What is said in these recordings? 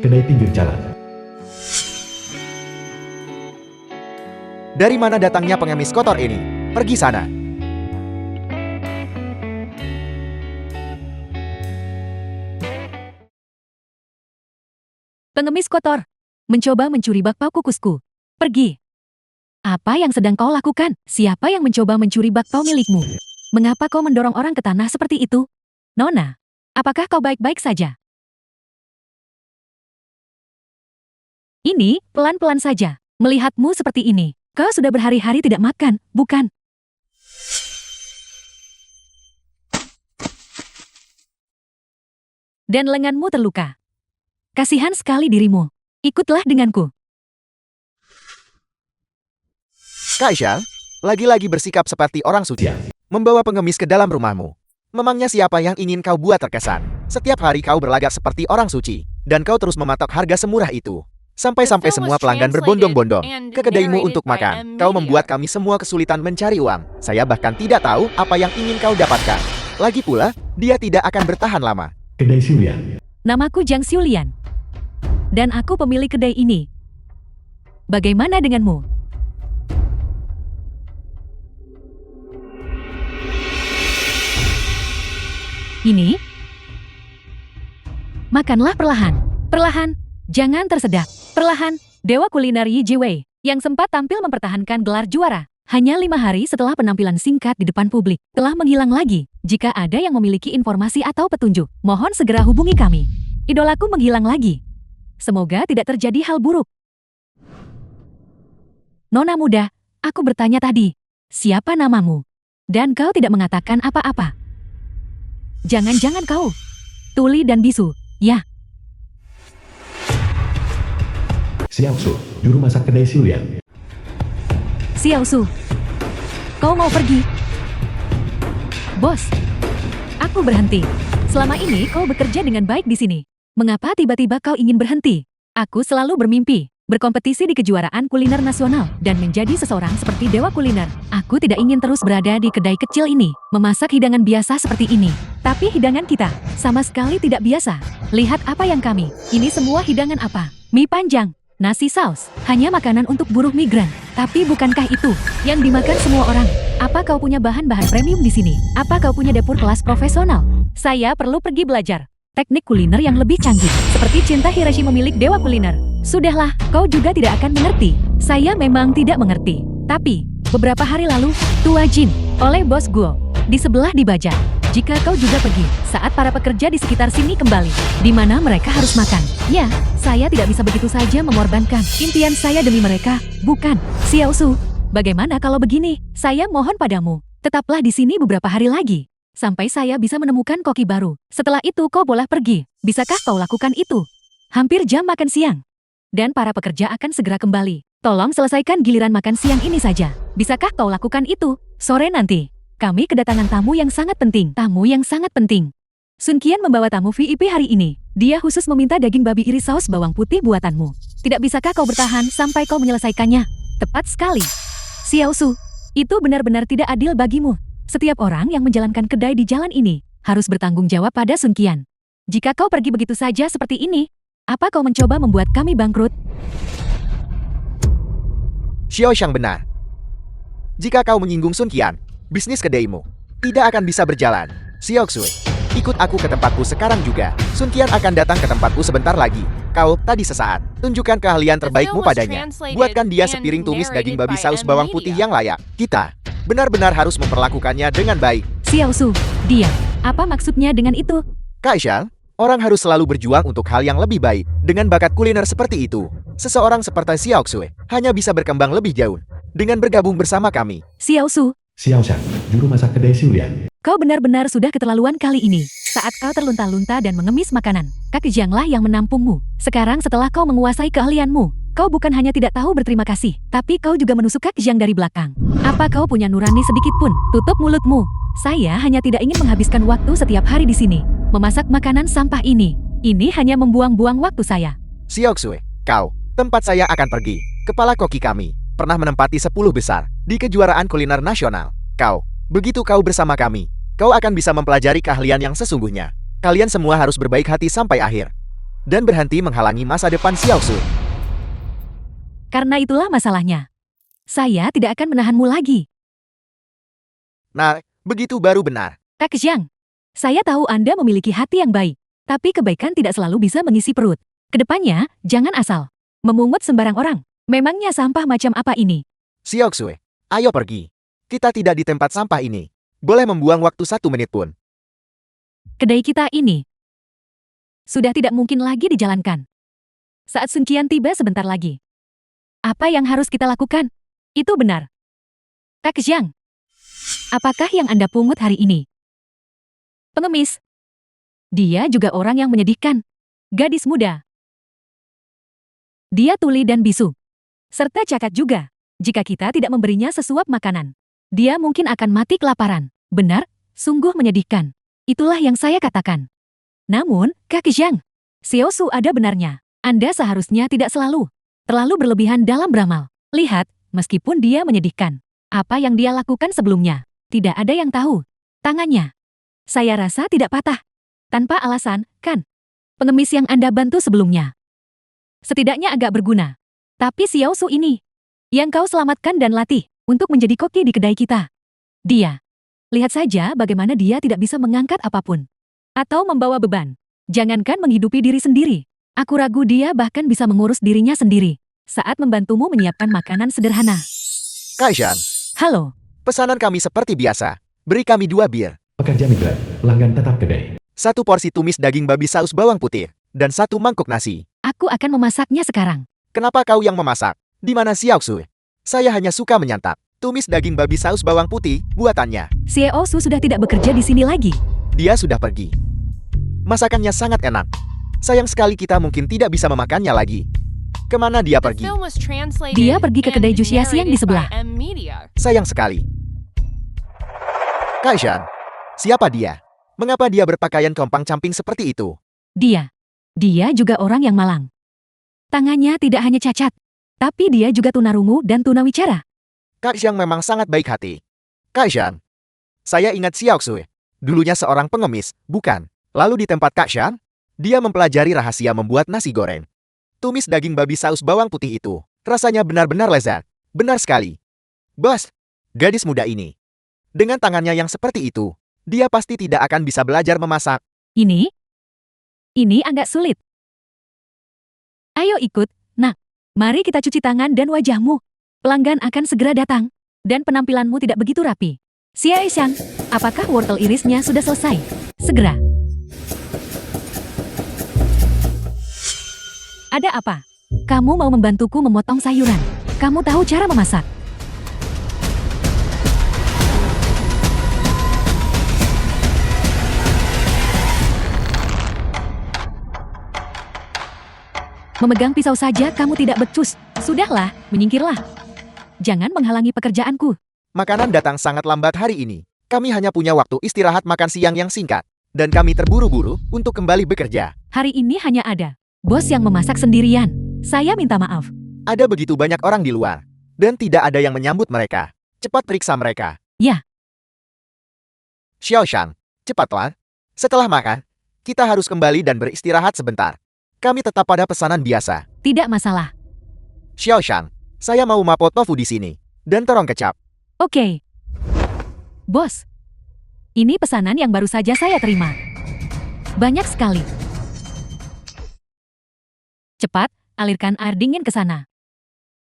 kedai pinggir jalan. Dari mana datangnya pengemis kotor ini? Pergi sana. Pengemis kotor, mencoba mencuri bakpao kukusku. Pergi. Apa yang sedang kau lakukan? Siapa yang mencoba mencuri bakpao milikmu? Mengapa kau mendorong orang ke tanah seperti itu? Nona, apakah kau baik-baik saja? Ini, pelan-pelan saja. Melihatmu seperti ini, kau sudah berhari-hari tidak makan, bukan? Dan lenganmu terluka. Kasihan sekali dirimu. Ikutlah denganku. Kaisha, lagi-lagi bersikap seperti orang suci. Membawa pengemis ke dalam rumahmu. Memangnya siapa yang ingin kau buat terkesan? Setiap hari kau berlagak seperti orang suci. Dan kau terus mematok harga semurah itu. Sampai-sampai semua pelanggan berbondong-bondong ke kedaimu untuk makan. Kau membuat kami semua kesulitan mencari uang. Saya bahkan tidak tahu apa yang ingin kau dapatkan. Lagi pula, dia tidak akan bertahan lama. Kedai Xiulian. Namaku Zhang Xiulian. Dan aku pemilik kedai ini. Bagaimana denganmu? Ini? Makanlah perlahan. Perlahan. Jangan tersedak. Perlahan. Dewa kuliner Yi Jiwei, yang sempat tampil mempertahankan gelar juara, hanya 5 hari setelah penampilan singkat di depan publik, telah menghilang lagi. Jika ada yang memiliki informasi atau petunjuk, mohon segera hubungi kami. Idolaku menghilang lagi. Semoga tidak terjadi hal buruk. Nona muda, aku bertanya tadi, siapa namamu? Dan kau tidak mengatakan apa-apa. Jangan-jangan kau tuli dan bisu, ya? Xiao Su, juru masak kedai Xiulian. Xiao Su, kau mau pergi? Bos, aku berhenti. Selama ini kau bekerja dengan baik di sini. Mengapa tiba-tiba kau ingin berhenti? Aku selalu bermimpi berkompetisi di kejuaraan kuliner nasional dan menjadi seseorang seperti dewa kuliner. Aku tidak ingin terus berada di kedai kecil ini, memasak hidangan biasa seperti ini. Tapi hidangan kita sama sekali tidak biasa. Lihat apa yang kami. Ini semua hidangan apa? Mie panjang, nasi saus, hanya makanan untuk buruh migran. Tapi bukankah itu yang dimakan semua orang? Apa kau punya bahan-bahan premium di sini? Apa kau punya dapur kelas profesional? Saya perlu pergi belajar teknik kuliner yang lebih canggih, seperti Cinta Hirashi memilik dewa kuliner. Sudahlah, kau juga tidak akan mengerti. Saya memang tidak mengerti. Tapi, beberapa hari lalu, Tua Jin, oleh bos Guo, di sebelah dibaca. Jika kau juga pergi, saat para pekerja di sekitar sini kembali, di mana mereka harus makan. Ya, saya tidak bisa begitu saja mengorbankan impian saya demi mereka, bukan? Xiao Su, bagaimana kalau begini? Saya mohon padamu, tetaplah di sini beberapa hari lagi. Sampai saya bisa menemukan koki baru. Setelah itu kau boleh pergi. Bisakah kau lakukan itu? Hampir jam makan siang. Dan para pekerja akan segera kembali. Tolong selesaikan giliran makan siang ini saja. Bisakah kau lakukan itu? Sore nanti. Kami kedatangan tamu yang sangat penting. Tamu yang sangat penting. Sun Qian membawa tamu VIP hari ini. Dia khusus meminta daging babi iris saus bawang putih buatanmu. Tidak bisakah kau bertahan sampai kau menyelesaikannya? Tepat sekali. Xiao Su, itu benar-benar tidak adil bagimu. Setiap orang yang menjalankan kedai di jalan ini harus bertanggung jawab pada Sun Qian. Jika kau pergi begitu saja seperti ini, apa kau mencoba membuat kami bangkrut? Xiao Shang benar. Jika kau menyinggung Sun Qian, bisnis kedaimu tidak akan bisa berjalan. Xiao Xue, ikut aku ke tempatku sekarang juga. Sun Qian akan datang ke tempatku sebentar lagi. Kau, tadi sesaat, tunjukkan keahlian terbaikmu padanya. Buatkan dia sepiring tumis daging babi saus bawang putih yang layak. Kita benar-benar harus memperlakukannya dengan baik. Xiao Su, diam. Apa maksudnya dengan itu? Kaisha, orang harus selalu berjuang untuk hal yang lebih baik. Dengan bakat kuliner seperti itu, seseorang seperti Xiao Xue hanya bisa berkembang lebih jauh dengan bergabung bersama kami. Xiao Su, Xiao Shang, juru masak kedai Xiulian. kau benar-benar sudah keterlaluan kali ini. Saat kau terlunta-lunta dan mengemis makanan, Kak Zhanglah yang menampungmu. Sekarang setelah kau menguasai keahlianmu, kau bukan hanya tidak tahu berterima kasih, tapi kau juga menusuk Kak Zhang dari belakang. Apa kau punya nurani sedikit pun? Tutup mulutmu. Saya hanya tidak ingin menghabiskan waktu setiap hari di sini. Memasak makanan sampah ini. Ini hanya membuang-buang waktu saya. Xiao Xue, kau, tempat saya akan pergi. Kepala koki kami pernah menempati 10 besar di kejuaraan kuliner nasional. Kau, begitu kau bersama kami, kau akan bisa mempelajari keahlian yang sesungguhnya. Kalian semua harus berbaik hati sampai akhir. dan berhenti menghalangi masa depan Xiaosu. Karena itulah masalahnya. Saya tidak akan menahanmu lagi. Nah, begitu baru benar. Kak Xiang, saya tahu Anda memiliki hati yang baik, tapi kebaikan tidak selalu bisa mengisi perut. Kedepannya, jangan asal memungut sembarang orang. Memangnya sampah macam apa ini? Xiaosu, ayo pergi. Kita tidak di tempat sampah ini. Boleh membuang waktu 1 menit pun. Kedai kita ini sudah tidak mungkin lagi dijalankan. Saat Sun Qian tiba sebentar lagi. Apa yang harus kita lakukan? Itu benar. Kak Xiang, apakah yang Anda pungut hari ini? Pengemis. Dia juga orang yang menyedihkan. Gadis muda. Dia tuli dan bisu. Serta cacat juga. Jika kita tidak memberinya sesuap makanan, dia mungkin akan mati kelaparan. Benar, sungguh menyedihkan. Itulah yang saya katakan. Namun, Kak Xiang, Xiaosu ada benarnya. Anda seharusnya tidak terlalu berlebihan dalam beramal. Lihat, meskipun dia menyedihkan, apa yang dia lakukan sebelumnya, tidak ada yang tahu. Tangannya, saya rasa tidak patah. Tanpa alasan, kan? Pengemis yang Anda bantu sebelumnya setidaknya agak berguna. Tapi Xiaosu ini, yang kau selamatkan dan latih untuk menjadi koki di kedai kita. Dia, lihat saja bagaimana dia tidak bisa mengangkat apapun. Atau membawa beban. Jangankan menghidupi diri sendiri. Aku ragu dia bahkan bisa mengurus dirinya sendiri saat membantumu menyiapkan makanan sederhana. Kaishan, Halo, pesanan kami seperti biasa. Beri kami 2 bir. Pekerja migran, pelanggan tetap kedai. 1 porsi tumis daging babi saus bawang putih. Dan 1 mangkuk nasi. aku akan memasaknya sekarang. Kenapa kau yang memasak? Di mana Xiaosu? Saya hanya suka menyantap. Tumis daging babi saus bawang putih, buatannya. Xiaosu sudah tidak bekerja di sini lagi. Dia sudah pergi. Masakannya sangat enak. Sayang sekali kita mungkin tidak bisa memakannya lagi. Kemana dia pergi? Dia pergi ke kedai jus Yasiang di sebelah. Sayang sekali. Kaishan, siapa dia? Mengapa dia berpakaian compang-camping seperti itu? Dia juga orang yang malang. Tangannya tidak hanya cacat, tapi dia juga tunarungu dan tunawicara. Kaishan memang sangat baik hati. Kaishan, saya ingat Xiaosu. Dulunya seorang pengemis, bukan? Lalu di tempat Kaishan, dia mempelajari rahasia membuat nasi goreng. Tumis daging babi saus bawang putih itu, rasanya benar-benar lezat. Benar sekali. Bos, gadis muda ini, dengan tangannya yang seperti itu, dia pasti tidak akan bisa belajar memasak. Ini agak sulit. Ayo ikut, nak. Mari kita cuci tangan dan wajahmu. Pelanggan akan segera datang, dan penampilanmu tidak begitu rapi. Xia Xiang, apakah wortel irisnya sudah selesai? Segera. Ada apa? Kamu mau membantuku memotong sayuran. Kamu tahu cara memasak. Memegang pisau saja kamu tidak becus. Sudahlah, menyingkirlah. Jangan menghalangi pekerjaanku. Makanan datang sangat lambat hari ini. Kami hanya punya waktu istirahat makan siang yang singkat. Dan kami terburu-buru untuk kembali bekerja. Hari ini hanya ada bos yang memasak sendirian. Saya minta maaf. Ada begitu banyak orang di luar. Dan tidak ada yang menyambut mereka. Cepat periksa mereka. Ya. Xiaoshang, cepatlah. Setelah makan, kita harus kembali dan beristirahat sebentar. Kami tetap pada pesanan biasa. Tidak masalah. Xiaoshang, saya mau mapo tofu di sini. Dan terong kecap. Oke. Bos, ini pesanan yang baru saja saya terima. Banyak sekali. Cepat, alirkan air dingin ke sana.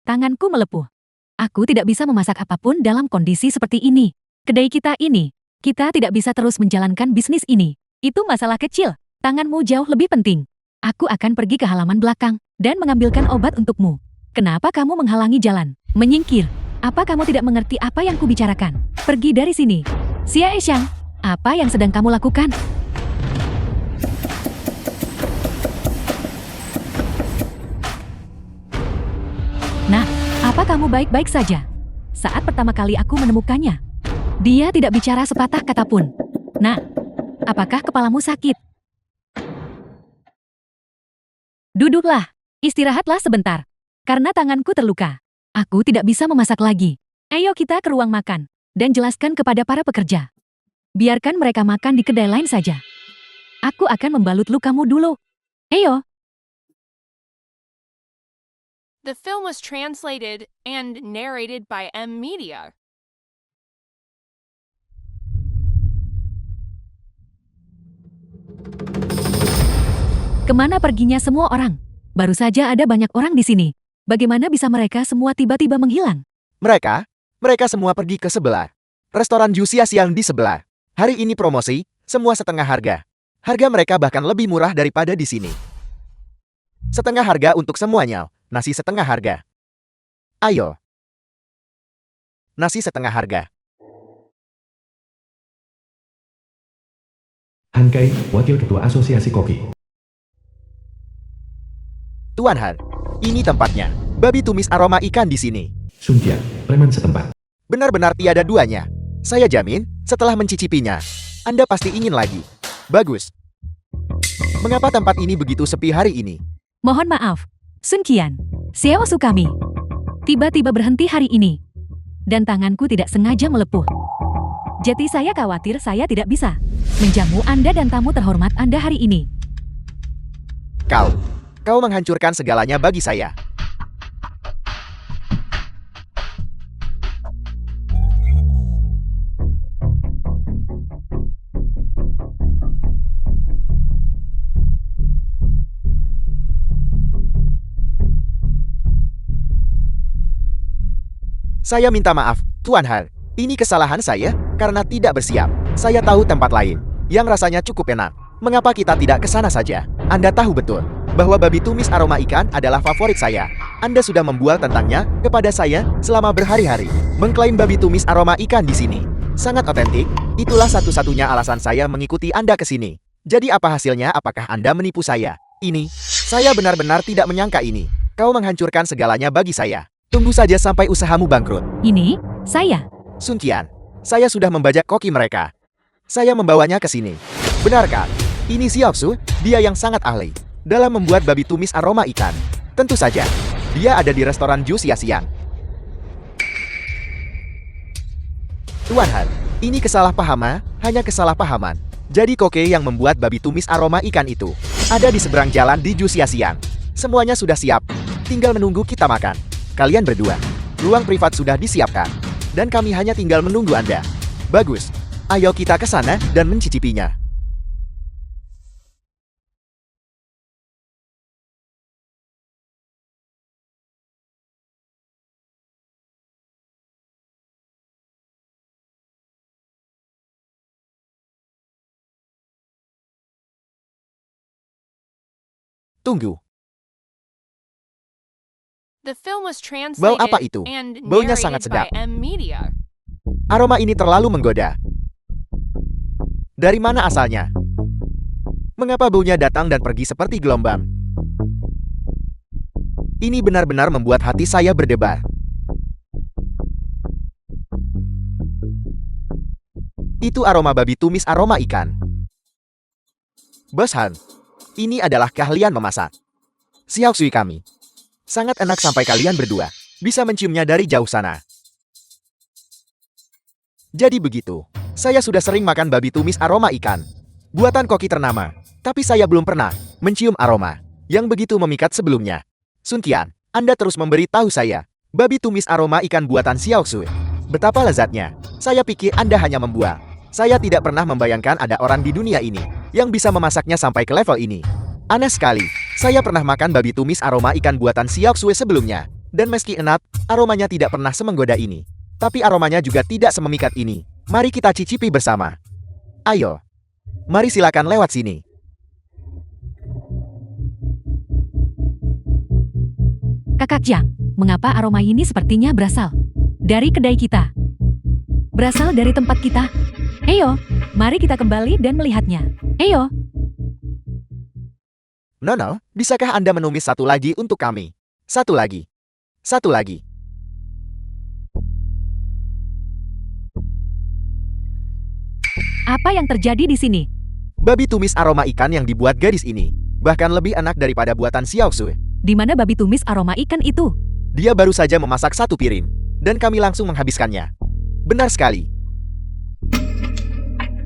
Tanganku melepuh. Aku tidak bisa memasak apapun dalam kondisi seperti ini. Kedai kita ini, kita tidak bisa terus menjalankan bisnis ini. Itu masalah kecil. Tanganmu jauh lebih penting. Aku akan pergi ke halaman belakang dan mengambilkan obat untukmu. Kenapa kamu menghalangi jalan? Menyingkir. Apa kamu tidak mengerti apa yang kubicarakan? Pergi dari sini. Xia Xiang, apa yang sedang kamu lakukan? Nah, apa kamu baik-baik saja? Saat pertama kali aku menemukannya, dia tidak bicara sepatah kata pun. Nah, apakah kepalamu sakit? Duduklah, istirahatlah sebentar. Karena tanganku terluka, aku tidak bisa memasak lagi. Ayo kita ke ruang makan, dan jelaskan kepada para pekerja. Biarkan mereka makan di kedai lain saja. Aku akan membalut lukamu dulu. Ayo, The film was translated and narrated by M Media. Kemana perginya semua orang? Baru saja ada banyak orang di sini. Bagaimana bisa mereka semua tiba-tiba menghilang? Mereka semua pergi ke sebelah. Restoran Jusia Siang di sebelah. Hari ini promosi, semua setengah harga. Harga mereka bahkan lebih murah daripada di sini. Setengah harga untuk semuanya, nasi setengah harga. Ayo. Nasi setengah harga. Hankai, Wakil Ketua Asosiasi Koki. Tuan Han, ini tempatnya. Babi tumis aroma ikan di sini. Sun Jian, preman setempat. Benar-benar tiada duanya. Saya jamin, setelah mencicipinya, Anda pasti ingin lagi. Bagus. Mengapa tempat ini begitu sepi hari ini? Mohon maaf, Sun Qian, Xiao Su kami. Tiba-tiba berhenti hari ini. Dan tanganku tidak sengaja melepuh. Jadi saya khawatir saya tidak bisa menjamu Anda dan tamu terhormat Anda hari ini. Kau menghancurkan segalanya bagi saya. Saya minta maaf, Tuan Han. Ini kesalahan saya karena tidak bersiap. Saya tahu tempat lain yang rasanya cukup enak. Mengapa kita tidak ke sana saja? Anda tahu betul bahwa babi tumis aroma ikan adalah favorit saya. Anda sudah membual tentangnya kepada saya selama berhari-hari. Mengklaim babi tumis aroma ikan di sini sangat otentik. Itulah satu-satunya alasan saya mengikuti Anda ke sini. Jadi apa hasilnya? Apakah Anda menipu saya? Saya benar-benar tidak menyangka ini. Kau menghancurkan segalanya bagi saya. Tunggu saja sampai usahamu bangkrut. Ini, saya. Sun Qian, saya sudah membajak koki mereka. Saya membawanya ke sini. Benarkah? Ini Xiao Su, dia yang sangat ahli dalam membuat babi tumis aroma ikan. Tentu saja, dia ada di restoran Jusia Siang. Tuan Han, ini kesalahpahaman, hanya kesalahpahaman. Jadi koke yang membuat babi tumis aroma ikan itu ada di seberang jalan di Jusia Siang. Semuanya sudah siap, tinggal menunggu kita makan. Kalian berdua, ruang privat sudah disiapkan, dan kami hanya tinggal menunggu Anda. Bagus, ayo kita ke sana dan mencicipinya. Tunggu. The film was Bau translated apa itu? and Baunya sangat narrated by sedap. M Media. Aroma ini terlalu menggoda. Dari mana asalnya? Mengapa baunya datang dan pergi seperti gelombang? Ini benar-benar membuat hati saya berdebar. Itu aroma babi tumis aroma ikan. Bos Han, ini adalah keahlian memasak. Xiao Sui kami. Sangat enak sampai kalian berdua bisa menciumnya dari jauh sana. Jadi begitu, saya sudah sering makan babi tumis aroma ikan. Buatan koki ternama, tapi saya belum pernah mencium aroma yang begitu memikat sebelumnya. Sun Qian, Anda terus memberi tahu saya, babi tumis aroma ikan buatan Xiao Sui. Betapa lezatnya, saya pikir Anda hanya membual. Saya tidak pernah membayangkan ada orang di dunia ini yang bisa memasaknya sampai ke level ini. Aneh sekali, saya pernah makan babi tumis aroma ikan buatan Xiao Sui sebelumnya. Dan meski enak, aromanya tidak pernah semenggoda ini. Tapi aromanya juga tidak sememikat ini. Mari kita cicipi bersama. Ayo. Mari silakan lewat sini. Kakak Jiang, mengapa aroma ini sepertinya berasal dari kedai kita? Berasal dari tempat kita? Ayo, mari kita kembali dan melihatnya. Ayo. Nono, bisakah Anda menumis satu lagi untuk kami? Satu lagi. Satu lagi. Apa yang terjadi di sini? Babi tumis aroma ikan yang dibuat gadis ini bahkan lebih enak daripada buatan Xiao Sui. Di mana babi tumis aroma ikan itu? Dia baru saja memasak satu piring, dan kami langsung menghabiskannya. Benar sekali.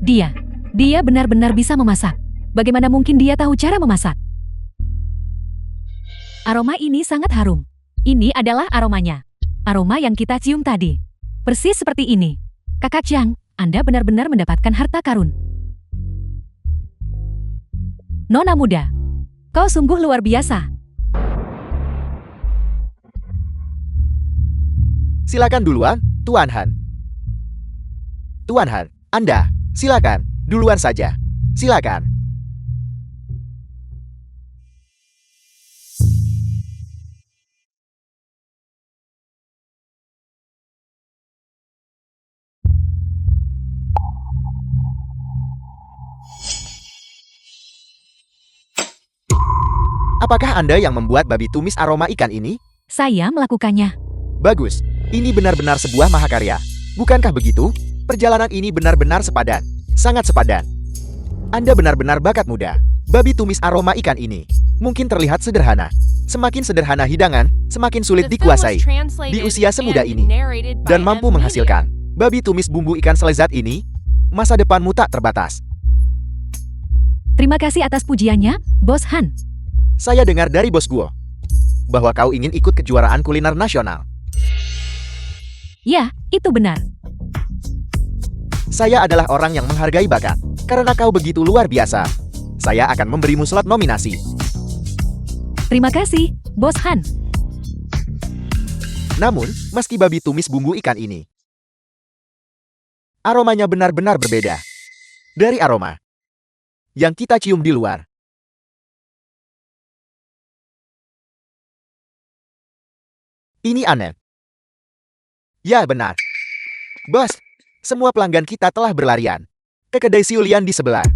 Dia benar-benar bisa memasak. Bagaimana mungkin dia tahu cara memasak? Aroma ini sangat harum. Ini adalah aromanya. Aroma yang kita cium tadi. Persis seperti ini. Kakak Chang, Anda benar-benar mendapatkan harta karun. Nona muda, kau sungguh luar biasa. Silakan duluan, Tuan Han. Tuan Han, Anda, silakan, duluan saja. Silakan. Apakah Anda yang membuat babi tumis aroma ikan ini? Saya melakukannya. Bagus, ini benar-benar sebuah mahakarya. Bukankah begitu? Perjalanan ini benar-benar sepadan. Sangat sepadan. Anda benar-benar bakat muda. Babi tumis aroma ikan ini mungkin terlihat sederhana. Semakin sederhana hidangan, semakin sulit The film was dikuasai. translated Di usia semuda and ini. narrated by Dan mampu M. menghasilkan babi tumis bumbu ikan selezat ini, masa depanmu tak terbatas. Terima kasih atas pujiannya, Bos Han. Saya dengar dari bos Guo bahwa kau ingin ikut kejuaraan kuliner nasional. Ya, itu benar. Saya adalah orang yang menghargai bakat. Karena kau begitu luar biasa, saya akan memberimu slot nominasi. Terima kasih, Bos Han. Namun, meski babi tumis bumbu ikan ini, aromanya benar-benar berbeda dari aroma yang kita cium di luar. Ini aneh. Ya benar. Bos, semua pelanggan kita telah berlarian ke kedai Siulian di sebelah.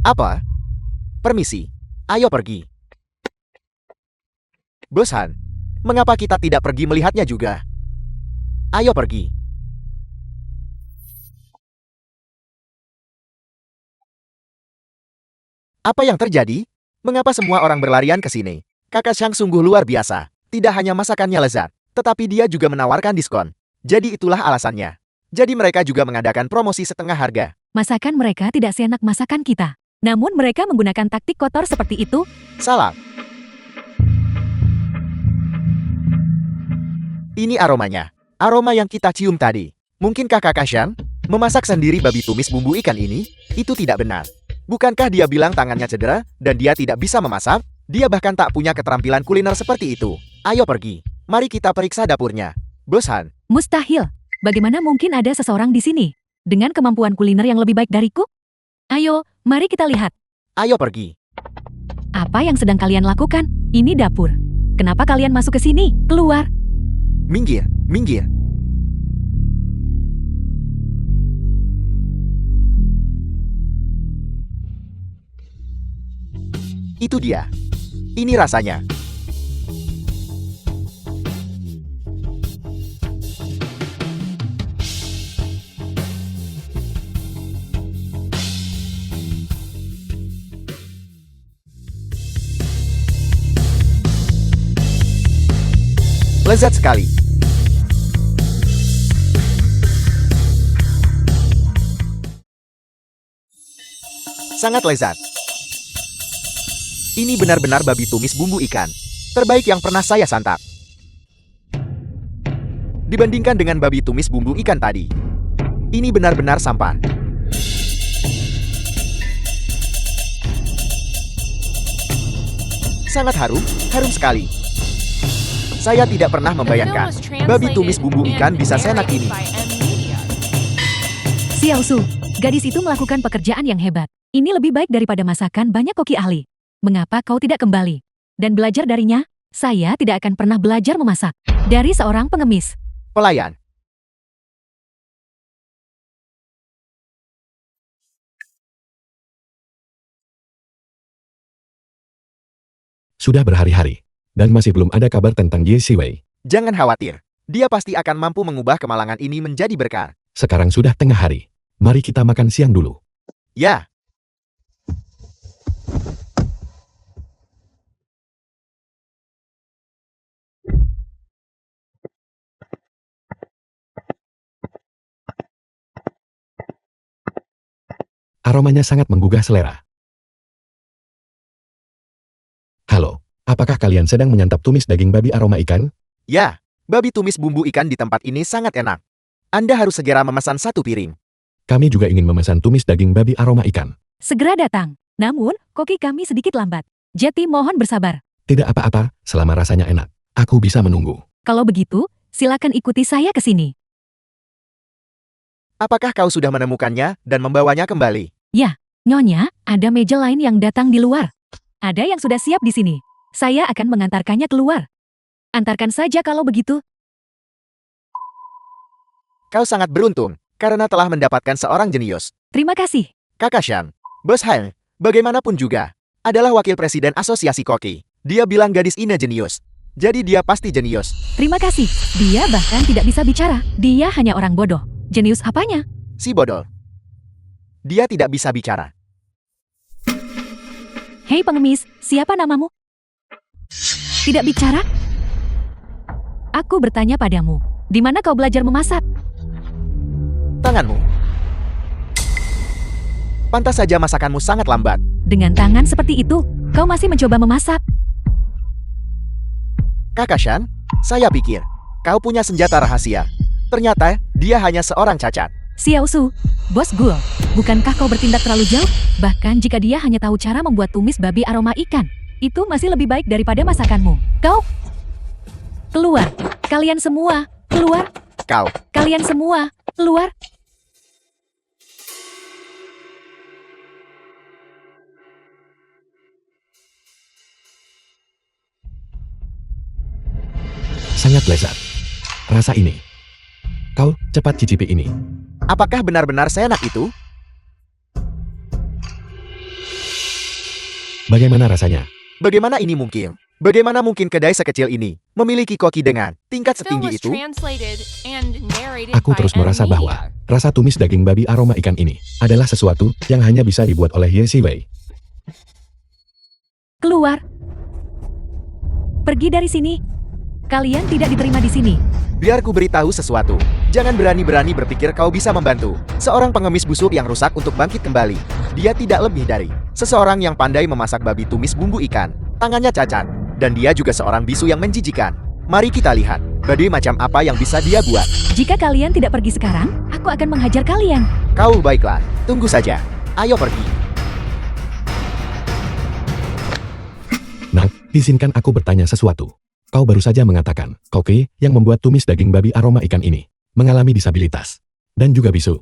Apa? Permisi, ayo pergi. Bos Han, mengapa kita tidak pergi melihatnya juga? Ayo pergi. Apa yang terjadi? Mengapa semua orang berlarian ke sini? Kakak Chang sungguh luar biasa. Tidak hanya masakannya lezat, tetapi dia juga menawarkan diskon. Jadi itulah alasannya. Jadi mereka juga mengadakan promosi setengah harga. Masakan mereka tidak seenak masakan kita. Namun mereka menggunakan taktik kotor seperti itu. Salah. Ini aromanya. Aroma yang kita cium tadi. Mungkinkah Kakak Chang memasak sendiri babi tumis bumbu ikan ini? Itu tidak benar. Bukankah dia bilang tangannya cedera dan dia tidak bisa memasak? Dia bahkan tak punya keterampilan kuliner seperti itu. Ayo pergi. Mari kita periksa dapurnya. Bos Han, Mustahil. Bagaimana mungkin ada seseorang di sini dengan kemampuan kuliner yang lebih baik dariku? Ayo, mari kita lihat. ayo pergi. Apa yang sedang kalian lakukan? Ini dapur. Kenapa kalian masuk ke sini? Keluar. Minggir, minggir. Itu dia. Ini rasanya. Lezat sekali. Sangat lezat. Ini benar-benar babi tumis bumbu ikan terbaik yang pernah saya santap. Dibandingkan dengan babi tumis bumbu ikan tadi, ini benar-benar sampah. Sangat harum, harum sekali. Saya tidak pernah The film membayangkan was babi tumis translated bumbu and ikan bisa seenak narrated ini. by M. Media. Xiao Su, gadis itu melakukan pekerjaan yang hebat. Ini lebih baik daripada masakan banyak koki ahli. Mengapa kau tidak kembali dan belajar darinya? Saya tidak akan pernah belajar memasak dari seorang pengemis. Pelayan. Sudah berhari-hari, dan masih belum ada kabar tentang Ye Siwei. Jangan khawatir, dia pasti akan mampu mengubah kemalangan ini menjadi berkah. Sekarang sudah tengah hari. Mari kita makan siang dulu. Ya, Aromanya sangat menggugah selera. Halo, apakah kalian sedang menyantap tumis daging babi aroma ikan? Ya, babi tumis bumbu ikan di tempat ini sangat enak. Anda harus segera memesan 1 piring. Kami juga ingin memesan tumis daging babi aroma ikan. Segera datang. Namun, koki kami sedikit lambat. Jadi mohon bersabar. Tidak apa-apa, selama rasanya enak. Aku bisa menunggu. Kalau begitu, silakan ikuti saya ke sini. Apakah kau sudah menemukannya dan membawanya kembali? Nyonya, ada meja lain yang datang di luar. Ada yang sudah siap di sini. Saya akan mengantarkannya keluar. Antarkan saja kalau begitu. Kau sangat beruntung, karena telah mendapatkan seorang jenius. Terima kasih. Kakak Xiang, Bos Hai, bagaimanapun juga, adalah wakil presiden asosiasi koki. Dia bilang gadis ini jenius. Jadi dia pasti jenius. Terima kasih. Dia bahkan tidak bisa bicara. Dia hanya orang bodoh. Jenius apanya? Si bodoh. Dia tidak bisa bicara. Hei pengemis, siapa namamu? Tidak bicara? Aku bertanya padamu, di mana kau belajar memasak? Tanganmu. Pantas saja masakanmu sangat lambat. Dengan tangan seperti itu, kau masih mencoba memasak? Kakak Shan, saya pikir kau punya senjata rahasia. Ternyata dia hanya seorang cacat. Xiao Su, bos Gul, bukankah kau bertindak terlalu jauh? Bahkan jika dia hanya tahu cara membuat tumis babi aroma ikan, itu masih lebih baik daripada masakanmu. Kau keluar. Kalian semua, keluar. Kalian semua, keluar. Sangat lezat. Rasa ini. Kau cepat cicipi ini. Apakah benar-benar seenak itu? Bagaimana rasanya? Bagaimana ini mungkin? Bagaimana mungkin kedai sekecil ini memiliki koki dengan tingkat Film setinggi was itu? translated and narrated Aku by terus M. merasa bahwa Media. rasa tumis daging babi aroma ikan ini adalah sesuatu yang hanya bisa dibuat oleh Ye Siwei. Keluar. Pergi dari sini. Kalian tidak diterima di sini. Biar ku beritahu sesuatu. Jangan berani-berani berpikir kau bisa membantu seorang pengemis busuk yang rusak untuk bangkit kembali. Dia tidak lebih dari seseorang yang pandai memasak babi tumis bumbu ikan. Tangannya cacat. Dan dia juga seorang bisu yang menjijikan. Mari kita lihat, badai macam apa yang bisa dia buat. Jika kalian tidak pergi sekarang, aku akan menghajar kalian. Kau baiklah, tunggu saja. Ayo pergi. Nah, izinkan aku bertanya sesuatu. Kau baru saja mengatakan, koki yang membuat tumis daging babi aroma ikan ini mengalami disabilitas dan juga bisu.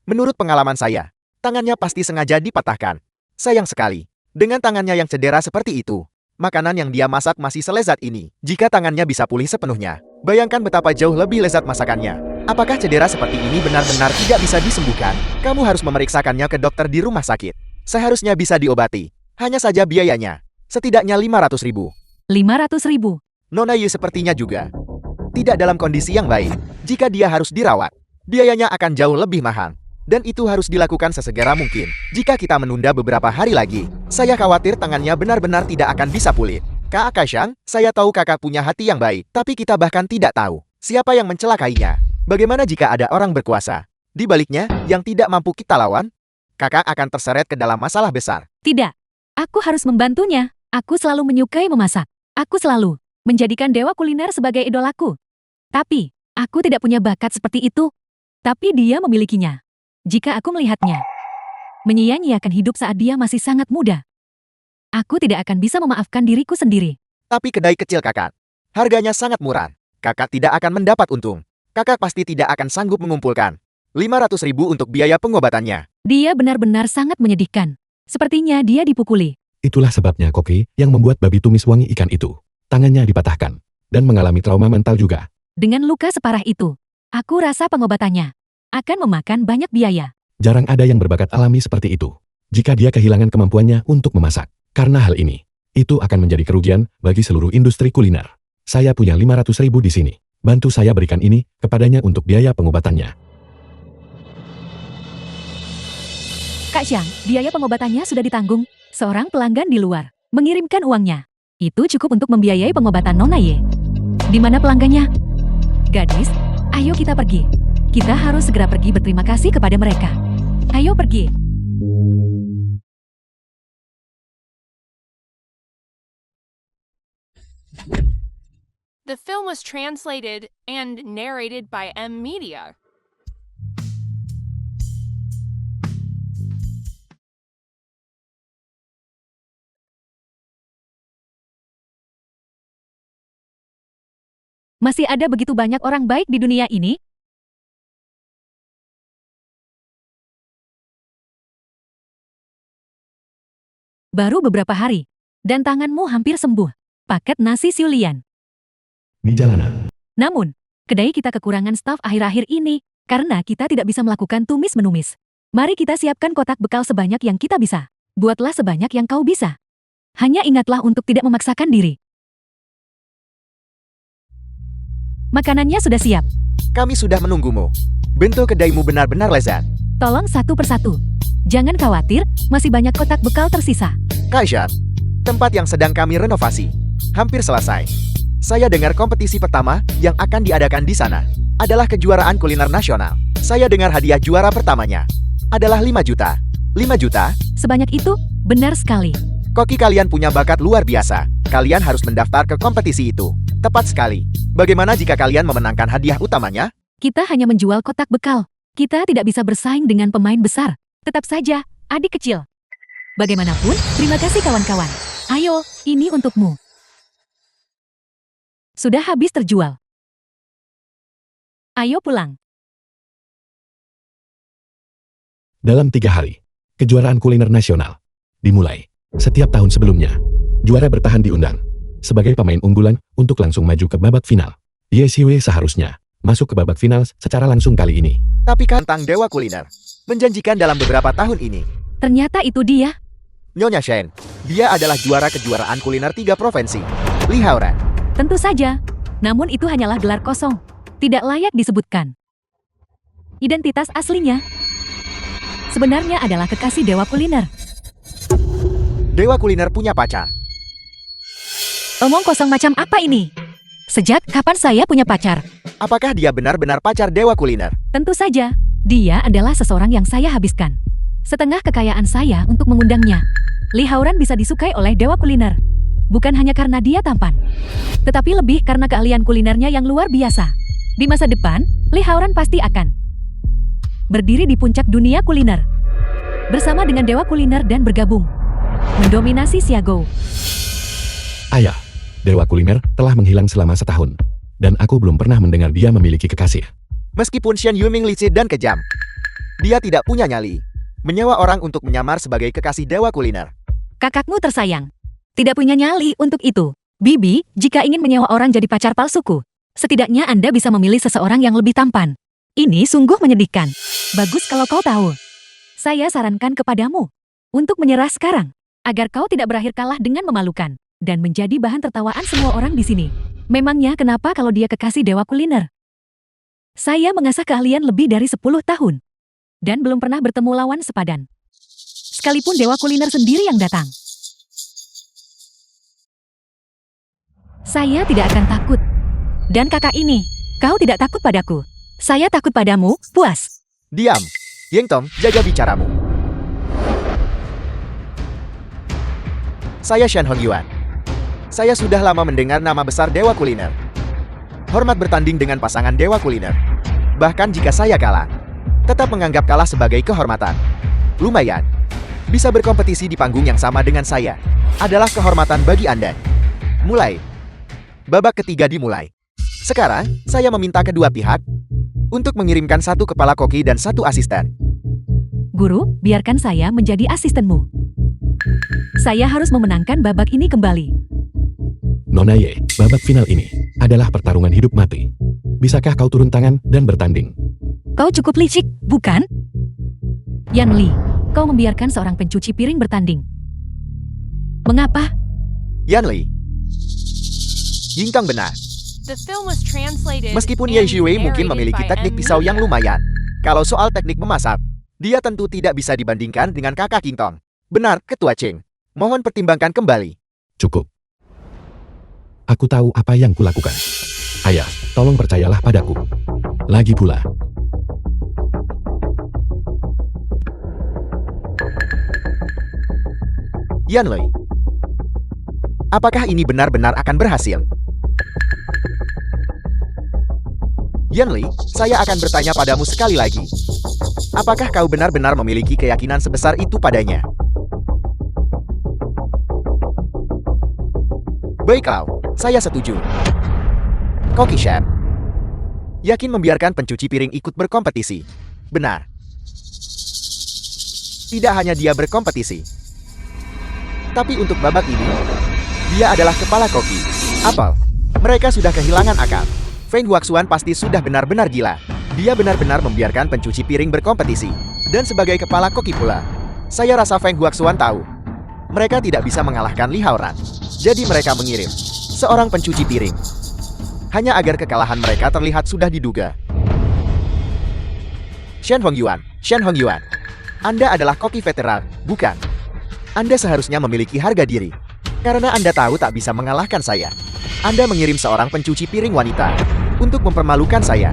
Menurut pengalaman saya, tangannya pasti sengaja dipatahkan. Sayang sekali, dengan tangannya yang cedera seperti itu, makanan yang dia masak masih selezat ini. Jika tangannya bisa pulih sepenuhnya, bayangkan betapa jauh lebih lezat masakannya. Apakah cedera seperti ini benar-benar tidak bisa disembuhkan? Kamu harus memeriksakannya ke dokter di rumah sakit. Seharusnya bisa diobati. Hanya saja biayanya, setidaknya 500.000. 500.000. Nona Yu sepertinya juga tidak dalam kondisi yang baik. Jika dia harus dirawat, biayanya akan jauh lebih mahal. Dan itu harus dilakukan sesegera mungkin. Jika kita menunda beberapa hari lagi, saya khawatir tangannya benar-benar tidak akan bisa pulih. Kak Akasyang, saya tahu kakak punya hati yang baik, tapi kita bahkan tidak tahu siapa yang mencelakainya. Bagaimana jika ada orang berkuasa di baliknya yang tidak mampu kita lawan? Kakak akan terseret ke dalam masalah besar. Tidak. Aku harus membantunya. Aku selalu menyukai memasak. Aku selalu menjadikan dewa kuliner sebagai idolaku. Tapi, aku tidak punya bakat seperti itu. Tapi dia memilikinya. Jika aku melihatnya, menyia-nyiakan hidup saat dia masih sangat muda, aku tidak akan bisa memaafkan diriku sendiri. Tapi kedai kecil kakak, harganya sangat murah. Kakak tidak akan mendapat untung. Kakak pasti tidak akan sanggup mengumpulkan 500.000 untuk biaya pengobatannya. Dia benar-benar sangat menyedihkan. Sepertinya dia dipukuli. Itulah sebabnya koki yang membuat babi tumis wangi ikan itu tangannya dipatahkan dan mengalami trauma mental juga. Dengan luka separah itu, aku rasa pengobatannya akan memakan banyak biaya. Jarang ada yang berbakat alami seperti itu. Jika dia kehilangan kemampuannya untuk memasak, karena hal ini, itu akan menjadi kerugian bagi seluruh industri kuliner. Saya punya 500.000 di sini. Bantu saya berikan ini kepadanya untuk biaya pengobatannya. Kak Xiang, biaya pengobatannya sudah ditanggung. Seorang pelanggan di luar mengirimkan uangnya. Itu cukup untuk membiayai pengobatan Nona Ye. Di mana pelanggannya? Gadis, ayo kita pergi. Kita harus segera pergi berterima kasih kepada mereka. Ayo pergi. The film was translated and narrated by M Media. Masih ada begitu banyak orang baik di dunia ini? Baru beberapa hari, dan tanganmu hampir sembuh. Paket nasi Siulian. Di jalanan. Namun, kedai kita kekurangan staf akhir-akhir ini, karena kita tidak bisa melakukan tumis-menumis. Mari kita siapkan kotak bekal sebanyak yang kita bisa. Buatlah sebanyak yang kau bisa. Hanya ingatlah untuk tidak memaksakan diri. Makanannya sudah siap. Kami sudah menunggumu. Bentuk kedaimu benar-benar lezat. Tolong satu persatu. Jangan khawatir, masih banyak kotak bekal tersisa. Kaisar, tempat yang sedang kami renovasi. Hampir selesai. Saya dengar kompetisi pertama yang akan diadakan di sana adalah kejuaraan kuliner nasional. Saya dengar hadiah juara pertamanya adalah 5 juta. 5 juta? Sebanyak itu, benar sekali. Koki kalian punya bakat luar biasa. Kalian harus mendaftar ke kompetisi itu. Tepat sekali. Bagaimana jika kalian memenangkan hadiah utamanya? Kita hanya menjual kotak bekal. Kita tidak bisa bersaing dengan pemain besar. Tetap saja, adik kecil. Bagaimanapun, terima kasih kawan-kawan. Ayo, ini untukmu. Sudah habis terjual. Ayo pulang. Dalam 3 hari, kejuaraan kuliner nasional dimulai. Setiap tahun sebelumnya, juara bertahan diundang sebagai pemain unggulan untuk langsung maju ke babak final. Yesiwe seharusnya masuk ke babak final secara langsung kali ini. Tapi kantang Dewa Kuliner menjanjikan dalam beberapa tahun ini. Ternyata itu dia. Nyonya Shen, dia adalah juara kejuaraan kuliner 3 provinsi. Li Haoran. Tentu saja. Namun itu hanyalah gelar kosong. Tidak layak disebutkan. Identitas aslinya sebenarnya adalah kekasih Dewa Kuliner. Dewa Kuliner punya pacar. Omong kosong macam apa ini? Sejak kapan saya punya pacar? Apakah dia benar-benar pacar Dewa Kuliner? Tentu saja, dia adalah seseorang yang saya habiskan setengah kekayaan saya untuk mengundangnya. Li Haoran bisa disukai oleh Dewa Kuliner. Bukan hanya karena dia tampan, tetapi lebih karena keahlian kulinernya yang luar biasa. Di masa depan, Li Haoran pasti akan berdiri di puncak dunia kuliner bersama dengan Dewa Kuliner dan bergabung mendominasi Xiago. Ayah, Dewa Kuliner telah menghilang selama setahun. Dan aku belum pernah mendengar dia memiliki kekasih. Meskipun Shen Yuming licik dan kejam, dia tidak punya nyali. Menyewa orang untuk menyamar sebagai kekasih Dewa Kuliner. Kakakmu tersayang tidak punya nyali untuk itu. Bibi, jika ingin menyewa orang jadi pacar palsuku, setidaknya Anda bisa memilih seseorang yang lebih tampan. Ini sungguh menyedihkan. Bagus kalau kau tahu. Saya sarankan kepadamu untuk menyerah sekarang, agar kau tidak berakhir kalah dengan memalukan dan menjadi bahan tertawaan semua orang di sini. Memangnya kenapa kalau dia kekasih Dewa Kuliner? Saya mengasah keahlian lebih dari 10 tahun dan belum pernah bertemu lawan sepadan. Sekalipun Dewa Kuliner sendiri yang datang. Saya tidak akan takut. Dan kakak ini, kau tidak takut padaku. Saya takut padamu, puas. Diam. Yeng Tong, jaga bicaramu. Saya Shen Hongyuan. Saya sudah lama mendengar nama besar Dewa Kuliner. Hormat bertanding dengan pasangan Dewa Kuliner. Bahkan jika saya kalah, tetap menganggap kalah sebagai kehormatan. Lumayan. Bisa berkompetisi di panggung yang sama dengan saya adalah kehormatan bagi Anda. Mulai. Babak ketiga dimulai. Sekarang, saya meminta kedua pihak untuk mengirimkan 1 kepala koki dan 1 asisten. Guru, biarkan saya menjadi asistenmu. Saya harus memenangkan babak ini kembali. Nona Ye, babak final ini adalah pertarungan hidup mati. Bisakah kau turun tangan dan bertanding? Kau cukup licik, bukan? Yan Li, kau membiarkan seorang pencuci piring bertanding. Mengapa? Yan Li. Yingtang benar. The film was translated Meskipun and Ye Xiwei mungkin narrated memiliki by teknik M pisau yang Media. lumayan. Kalau soal teknik memasak, dia tentu tidak bisa dibandingkan dengan kakak Yingtong. Benar, Ketua Cheng. Mohon pertimbangkan kembali. Cukup. Aku tahu apa yang kulakukan. Ayah, tolong percayalah padaku. Lagi pula, Yan Lei. Apakah ini benar-benar akan berhasil? Yanli, saya akan bertanya padamu sekali lagi. Apakah kau benar-benar memiliki keyakinan sebesar itu padanya? Baiklah, saya setuju. Koki Chef. Yakin membiarkan pencuci piring ikut berkompetisi? Benar. Tidak hanya dia berkompetisi, tapi untuk babak ini, dia adalah kepala koki. Apel, mereka sudah kehilangan akal. Feng Huaxuan pasti sudah benar-benar gila. Dia benar-benar membiarkan pencuci piring berkompetisi. Dan sebagai kepala koki pula, saya rasa Feng Huaxuan tahu mereka tidak bisa mengalahkan Li Haoran. Jadi mereka mengirim seorang pencuci piring hanya agar kekalahan mereka terlihat sudah diduga. Shen Hongyuan, Anda adalah koki veteran, bukan? Anda seharusnya memiliki harga diri. Karena Anda tahu tak bisa mengalahkan saya, Anda mengirim seorang pencuci piring wanita untuk mempermalukan saya.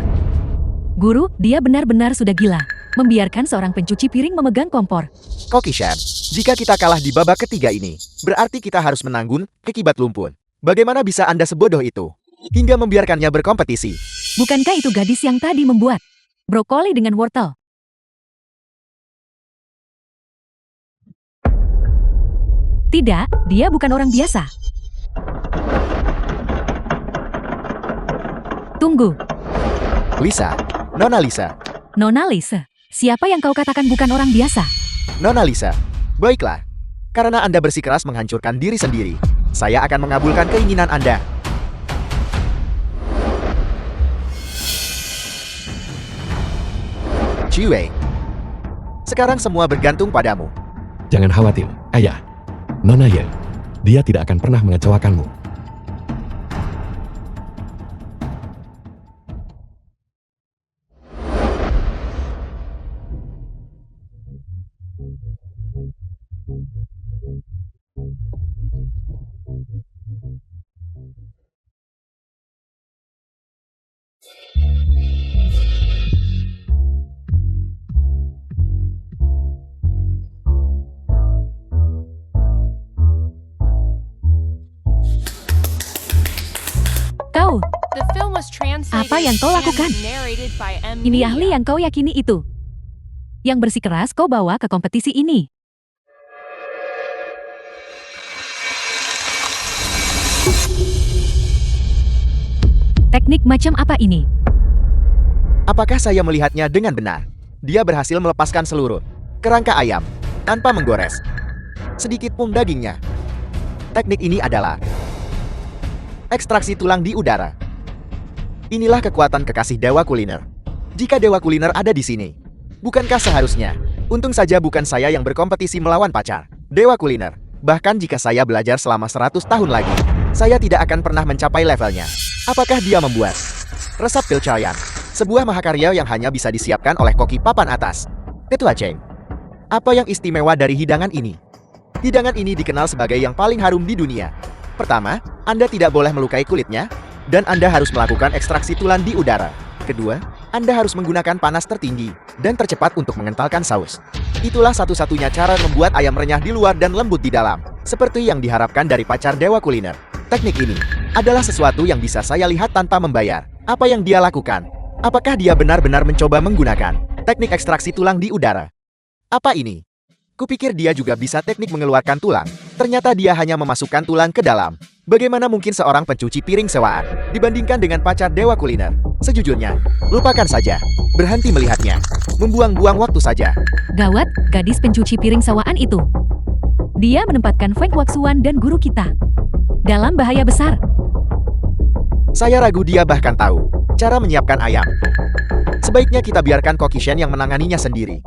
Guru, dia benar-benar sudah gila. Membiarkan seorang pencuci piring memegang kompor. Koki Chef, jika kita kalah di babak ketiga ini, berarti kita harus menanggung akibat lumpur. Bagaimana bisa Anda sebodoh itu hingga membiarkannya berkompetisi? Bukankah itu gadis yang tadi membuat brokoli dengan wortel? Tidak, dia bukan orang biasa. Tunggu, Nona Lisa, Nona Lisa. Siapa yang kau katakan bukan orang biasa? Nona Lisa. Baiklah, karena Anda bersikeras menghancurkan diri sendiri, saya akan mengabulkan keinginan Anda. Ciwei, sekarang semua bergantung padamu. Jangan khawatir, ayah. Nona Ye, dia tidak akan pernah mengecewakanmu. Kau, The film was translated Apa yang kau lakukan? and narrated by M. ini Media. ahli yang kau yakini itu. Yang bersikeras kau bawa ke kompetisi ini. Teknik macam apa ini? Apakah saya melihatnya dengan benar? Dia berhasil melepaskan seluruh kerangka ayam tanpa menggores sedikit pun dagingnya. Teknik ini adalah ekstraksi tulang di udara. Inilah kekuatan kekasih dewa kuliner. Jika dewa kuliner ada di sini, bukankah seharusnya? Untung saja bukan saya yang berkompetisi melawan pacar dewa kuliner. Bahkan jika saya belajar selama 100 tahun lagi, saya tidak akan pernah mencapai levelnya. Apakah dia membuat resep Pilchaoyan, sebuah mahakarya yang hanya bisa disiapkan oleh koki papan atas? Ketua Cheng, apa yang istimewa dari hidangan ini? Hidangan ini dikenal sebagai yang paling harum di dunia. Pertama, Anda tidak boleh melukai kulitnya, dan Anda harus melakukan ekstraksi tulang di udara. Kedua, Anda harus menggunakan panas tertinggi dan tercepat untuk mengentalkan saus. Itulah satu-satunya cara membuat ayam renyah di luar dan lembut di dalam, seperti yang diharapkan dari pacar dewa kuliner. Teknik ini adalah sesuatu yang bisa saya lihat tanpa membayar. Apa yang dia lakukan? Apakah dia benar-benar mencoba menggunakan teknik ekstraksi tulang di udara? Apa ini? Kupikir dia juga bisa teknik mengeluarkan tulang. Ternyata dia hanya memasukkan tulang ke dalam. Bagaimana mungkin seorang pencuci piring sewaan dibandingkan dengan pacar dewa kuliner? Sejujurnya, lupakan saja. Berhenti melihatnya. Membuang-buang waktu saja. Gawat, gadis pencuci piring sawaan itu. Dia menempatkan Feng Huaxuan dan guru kita dalam bahaya besar. Saya ragu dia bahkan tahu cara menyiapkan ayam. Sebaiknya kita biarkan Koki Shen yang menanganinya sendiri.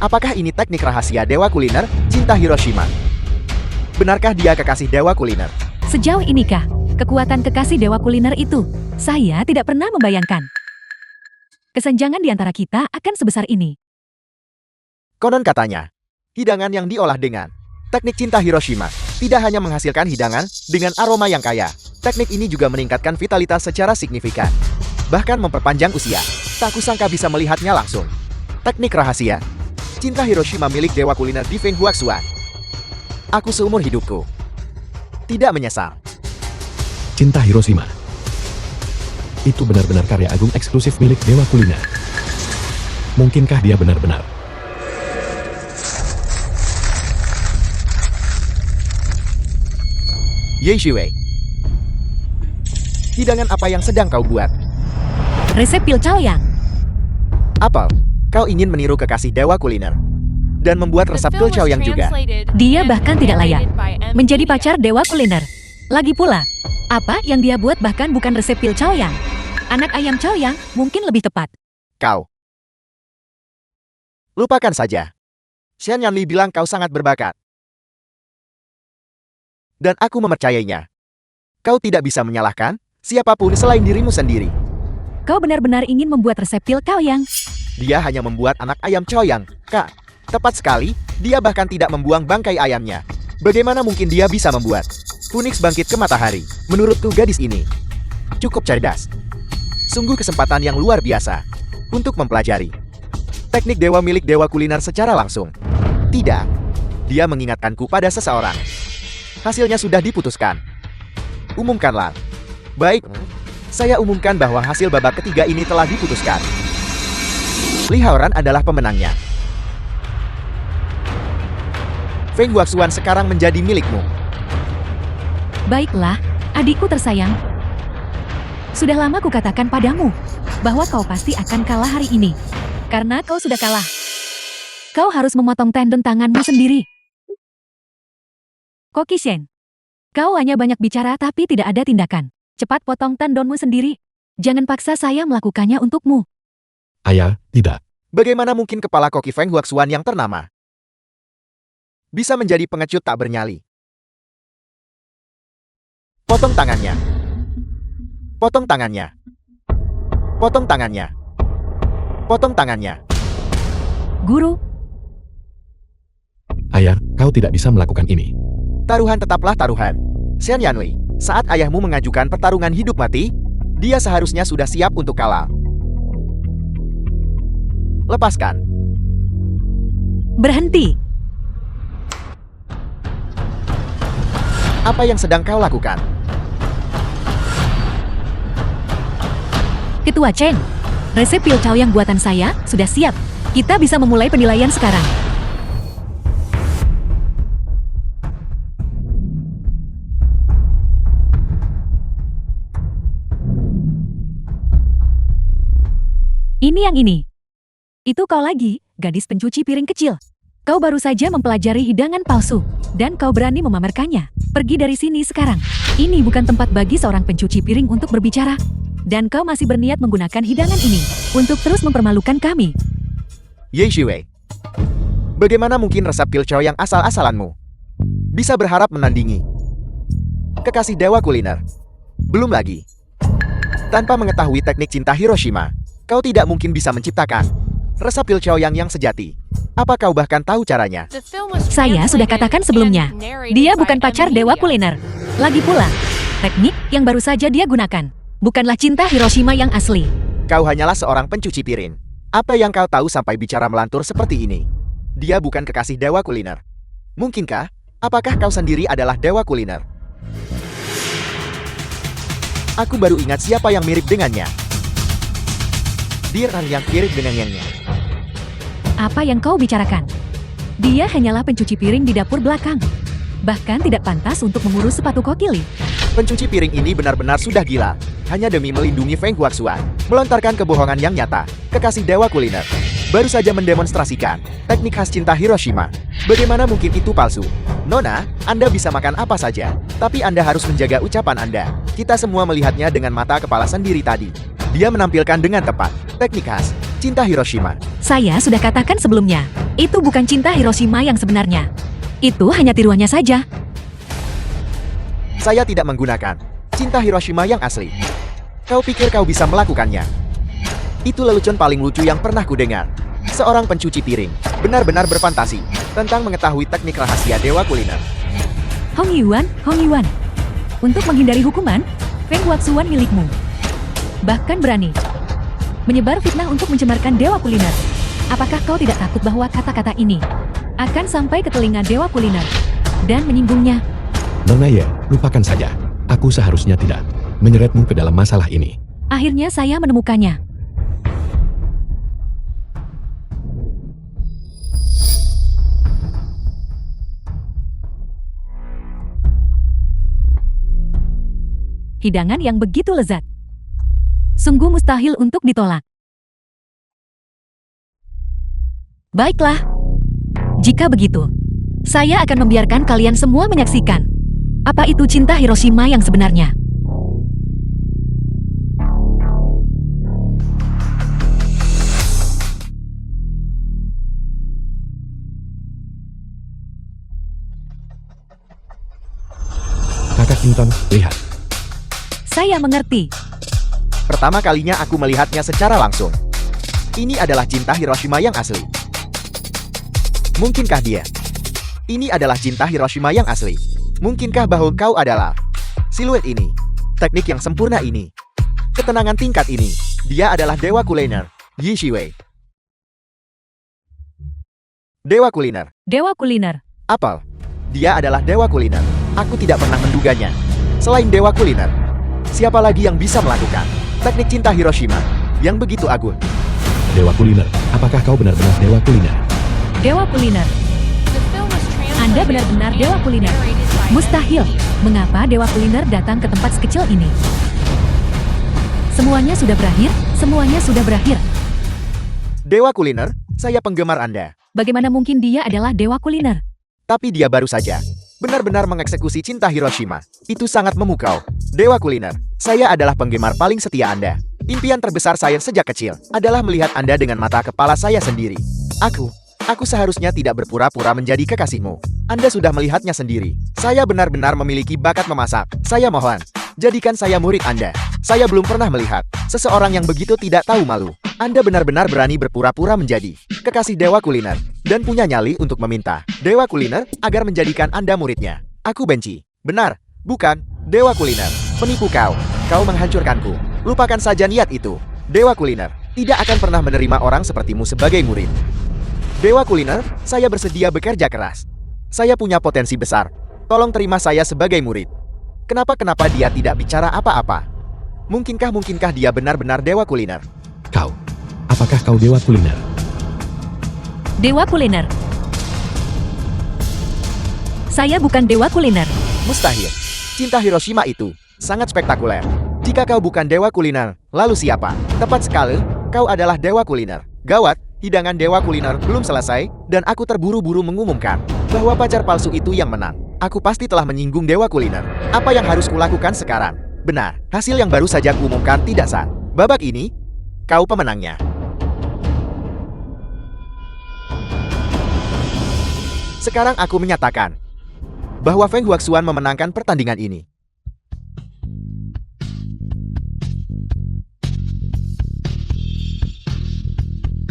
Apakah ini teknik rahasia dewa kuliner, Cinta Hiroshima? Benarkah dia kekasih dewa kuliner? Sejauh inikah kekuatan kekasih dewa kuliner itu? Saya tidak pernah membayangkan kesenjangan di antara kita akan sebesar ini. Konon katanya, hidangan yang diolah dengan teknik Cinta Hiroshima tidak hanya menghasilkan hidangan dengan aroma yang kaya. Teknik ini juga meningkatkan vitalitas secara signifikan, bahkan memperpanjang usia. Tak kusangka bisa melihatnya langsung. Teknik rahasia Cinta Hiroshima milik dewa kuliner di Feng Huaxuan. Aku seumur hidupku tidak menyesal. Cinta Hiroshima. Itu benar-benar karya agung eksklusif milik Dewa Kuliner. Mungkinkah dia benar-benar? Ye Shiwei, hidangan apa yang sedang kau buat? Resep pil Chaoyang. Apel, kau ingin meniru kekasih Dewa Kuliner dan membuat The resep film pil was Chaoyang juga. translated Dia and bahkan tidak layak narrated by M. menjadi Media. pacar Dewa Kuliner. Lagi pula, apa yang dia buat bahkan bukan resep pil Chaoyang. Anak ayam Chaoyang mungkin lebih tepat. Kau. Lupakan saja. Xian Yanli bilang kau sangat berbakat. Dan aku mempercayainya. Kau tidak bisa menyalahkan siapapun selain dirimu sendiri. Kau benar-benar ingin membuat resep pil Chaoyang. Dia hanya membuat anak ayam Chaoyang, Kak. Tepat sekali, dia bahkan tidak membuang bangkai ayamnya. Bagaimana mungkin dia bisa membuat Phoenix bangkit ke matahari? Menurutku gadis ini cukup cerdas. Sungguh kesempatan yang luar biasa untuk mempelajari teknik dewa milik Dewa Kuliner secara langsung. Tidak, dia mengingatkanku pada seseorang. Hasilnya sudah diputuskan. Umumkanlah. Baik, saya umumkan bahwa hasil babak ketiga ini telah diputuskan. Li Haoran adalah pemenangnya. Feng Huaxuan sekarang menjadi milikmu. Baiklah, adikku tersayang. Sudah lama kukatakan padamu bahwa kau pasti akan kalah hari ini. Karena kau sudah kalah. Kau harus memotong tendon tanganmu sendiri. Koki Shen, kau hanya banyak bicara tapi tidak ada tindakan. Cepat potong tendonmu sendiri. Jangan paksa saya melakukannya untukmu. Ayah, tidak. Bagaimana mungkin kepala koki Feng Huaxuan yang ternama bisa menjadi pengecut tak bernyali? Potong tangannya. Potong tangannya. Potong tangannya. Potong tangannya. Guru, Ayah, kau tidak bisa melakukan ini. Taruhan tetaplah taruhan. Xian Yanli, saat ayahmu mengajukan pertarungan hidup mati, dia seharusnya sudah siap untuk kalah. Lepaskan. berhenti. Apa yang sedang kau lakukan? Ketua Chen, resep pil Chaoyang buatan saya sudah siap. Kita bisa memulai penilaian sekarang. Ini yang ini. Itu kau lagi, gadis pencuci piring kecil. Kau baru saja mempelajari hidangan palsu, dan kau berani memamerkannya. Pergi dari sini sekarang. Ini bukan tempat bagi seorang pencuci piring untuk berbicara. Dan kau masih berniat menggunakan hidangan ini untuk terus mempermalukan kami. Ye Shiwei, bagaimana mungkin resep pil Chaoyang asal-asalanmu bisa berharap menandingi kekasih Dewa Kuliner? Belum lagi, tanpa mengetahui teknik cinta Hiroshima, kau tidak mungkin bisa menciptakan resep pil Chaoyang yang sejati. Apa kau bahkan tahu caranya? The film was Saya sudah translated katakan sebelumnya, and narrated dia by bukan M. pacar Dewa Media. Kuliner. Lagi pula, teknik yang baru saja dia gunakan bukanlah cinta Hiroshima yang asli. Kau hanyalah seorang pencuci piring. Apa yang kau tahu sampai bicara melantur seperti ini? Dia bukan kekasih Dewa Kuliner. Mungkinkah? Apakah kau sendiri adalah Dewa Kuliner? Aku baru ingat siapa yang mirip dengannya. Dia orang yang mirip dengannya. Apa yang kau bicarakan? Dia hanyalah pencuci piring di dapur belakang. Bahkan tidak pantas untuk mengurus sepatu kokili. Pencuci piring ini benar-benar sudah gila. Hanya demi melindungi Feng Huaxuan, melontarkan kebohongan yang nyata. Kekasih Dewa Kuliner baru saja mendemonstrasikan teknik khas cinta Hiroshima. Bagaimana mungkin itu palsu? Nona, Anda bisa makan apa saja, tapi Anda harus menjaga ucapan Anda. Kita semua melihatnya dengan mata kepala sendiri tadi. Dia menampilkan dengan tepat teknik khas cinta Hiroshima. Saya sudah katakan sebelumnya, itu bukan cinta Hiroshima yang sebenarnya. Itu hanya tiruannya saja. Saya tidak menggunakan cinta Hiroshima yang asli. Kau pikir kau bisa melakukannya? Itu lelucon paling lucu yang pernah kudengar. Seorang pencuci piring benar-benar berfantasi tentang mengetahui teknik rahasia Dewa Kuliner. Hong Yuan. Untuk menghindari hukuman, Feng Huaxuan milikmu. Bahkan berani menyebar fitnah untuk mencemarkan Dewa Kuliner. Apakah kau tidak takut bahwa kata-kata ini akan sampai ke telinga Dewa Kuliner? dan menyinggungnya. Nona Ye, lupakan saja. Aku seharusnya tidak menyeretmu ke dalam masalah ini. Akhirnya saya menemukannya. Hidangan yang begitu lezat. Sungguh mustahil untuk ditolak. Baiklah. Jika begitu, saya akan membiarkan kalian semua menyaksikan. Apa itu cinta Hiroshima yang sebenarnya? Kakak Clinton, lihat. Saya mengerti. Pertama kalinya aku melihatnya secara langsung. Ini adalah cinta Hiroshima yang asli. Mungkinkah dia? Ini adalah cinta Hiroshima yang asli. Mungkinkah bahwa kau adalah siluet ini, teknik yang sempurna ini, ketenangan tingkat ini? Dia adalah dewa kuliner, Yi Shiwei. Dewa kuliner. Dewa kuliner. Apel. Dia adalah dewa kuliner. Aku tidak pernah menduganya. Selain dewa kuliner, siapa lagi yang bisa melakukan teknik cinta Hiroshima yang begitu agung? Dewa kuliner, apakah kau benar-benar dewa kuliner? Dewa kuliner. The film was translated Anda benar-benar and dewa kuliner. narrated by Mustahil. M. Media. Mengapa dewa kuliner datang ke tempat sekecil ini? Semuanya sudah berakhir. Semuanya sudah berakhir. Dewa kuliner, saya penggemar Anda. Bagaimana mungkin dia adalah dewa kuliner? Tapi dia baru saja benar-benar mengeksekusi cinta Hiroshima. Itu sangat memukau. Dewa kuliner, saya adalah penggemar paling setia Anda. Impian terbesar saya sejak kecil adalah melihat Anda dengan mata kepala saya sendiri. Aku seharusnya tidak berpura-pura menjadi kekasihmu. Anda sudah melihatnya sendiri. Saya benar-benar memiliki bakat memasak. Saya mohon, jadikan saya murid Anda. Saya belum pernah melihat seseorang yang begitu tidak tahu malu. Anda benar-benar berani berpura-pura menjadi kekasih dewa kuliner dan punya nyali untuk meminta dewa kuliner agar menjadikan Anda muridnya. Aku benci. Benar, bukan? Dewa kuliner, penipu kau. Kau menghancurkanku. Lupakan saja niat itu. Dewa kuliner tidak akan pernah menerima orang sepertimu sebagai murid. Dewa kuliner, saya bersedia bekerja keras. Saya punya potensi besar. Tolong terima saya sebagai murid. Kenapa dia tidak bicara apa-apa? Mungkinkah dia benar-benar dewa kuliner? Kau, apakah kau dewa kuliner? Dewa kuliner. Saya bukan dewa kuliner. Mustahil. Cinta Hiroshima itu sangat spektakuler. Jika kau bukan dewa kuliner, lalu siapa? Tepat sekali, kau adalah dewa kuliner. Gawat, hidangan dewa kuliner belum selesai, dan aku terburu-buru mengumumkan bahwa pacar palsu itu yang menang. Aku pasti telah menyinggung dewa kuliner. Apa yang harus kulakukan sekarang? Benar, hasil yang baru saja kuumumkan tidak sah. Babak ini, kau pemenangnya. Sekarang aku menyatakan bahwa Feng Huaxuan memenangkan pertandingan ini.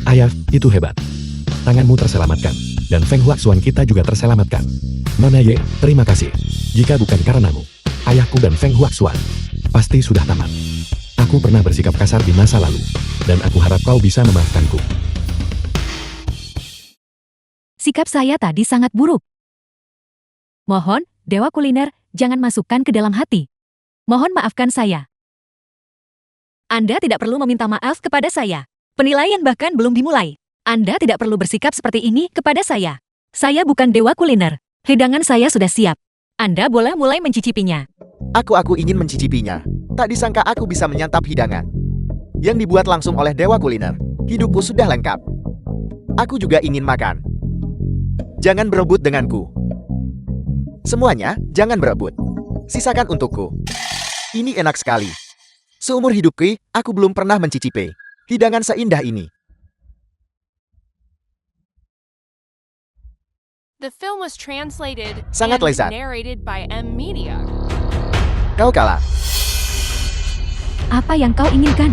Ayah, itu hebat. Tanganmu terselamatkan, dan Feng Huaxuan kita juga terselamatkan. Nona Ye, terima kasih. Jika bukan karenamu, ayahku dan Feng Huaxuan pasti sudah tamat. Aku pernah bersikap kasar di masa lalu, dan aku harap kau bisa memaafkanku. Sikap saya tadi sangat buruk. Mohon, dewa kuliner, jangan masukkan ke dalam hati. Mohon maafkan saya. Anda tidak perlu meminta maaf kepada saya. Penilaian bahkan belum dimulai. Anda tidak perlu bersikap seperti ini kepada saya. Saya bukan dewa kuliner. Hidangan saya sudah siap. Anda boleh mulai mencicipinya. Aku ingin mencicipinya. Tak disangka aku bisa menyantap hidangan yang dibuat langsung oleh dewa kuliner. Hidupku sudah lengkap. Aku juga ingin makan. Jangan berebut denganku. Semuanya, jangan berebut. Sisakan untukku. Ini enak sekali. Seumur hidupku, aku belum pernah mencicipi hidangan seindah ini. The film was translated Sangat and lezat. narrated by M. Media. Kau kalah. Apa yang kau inginkan?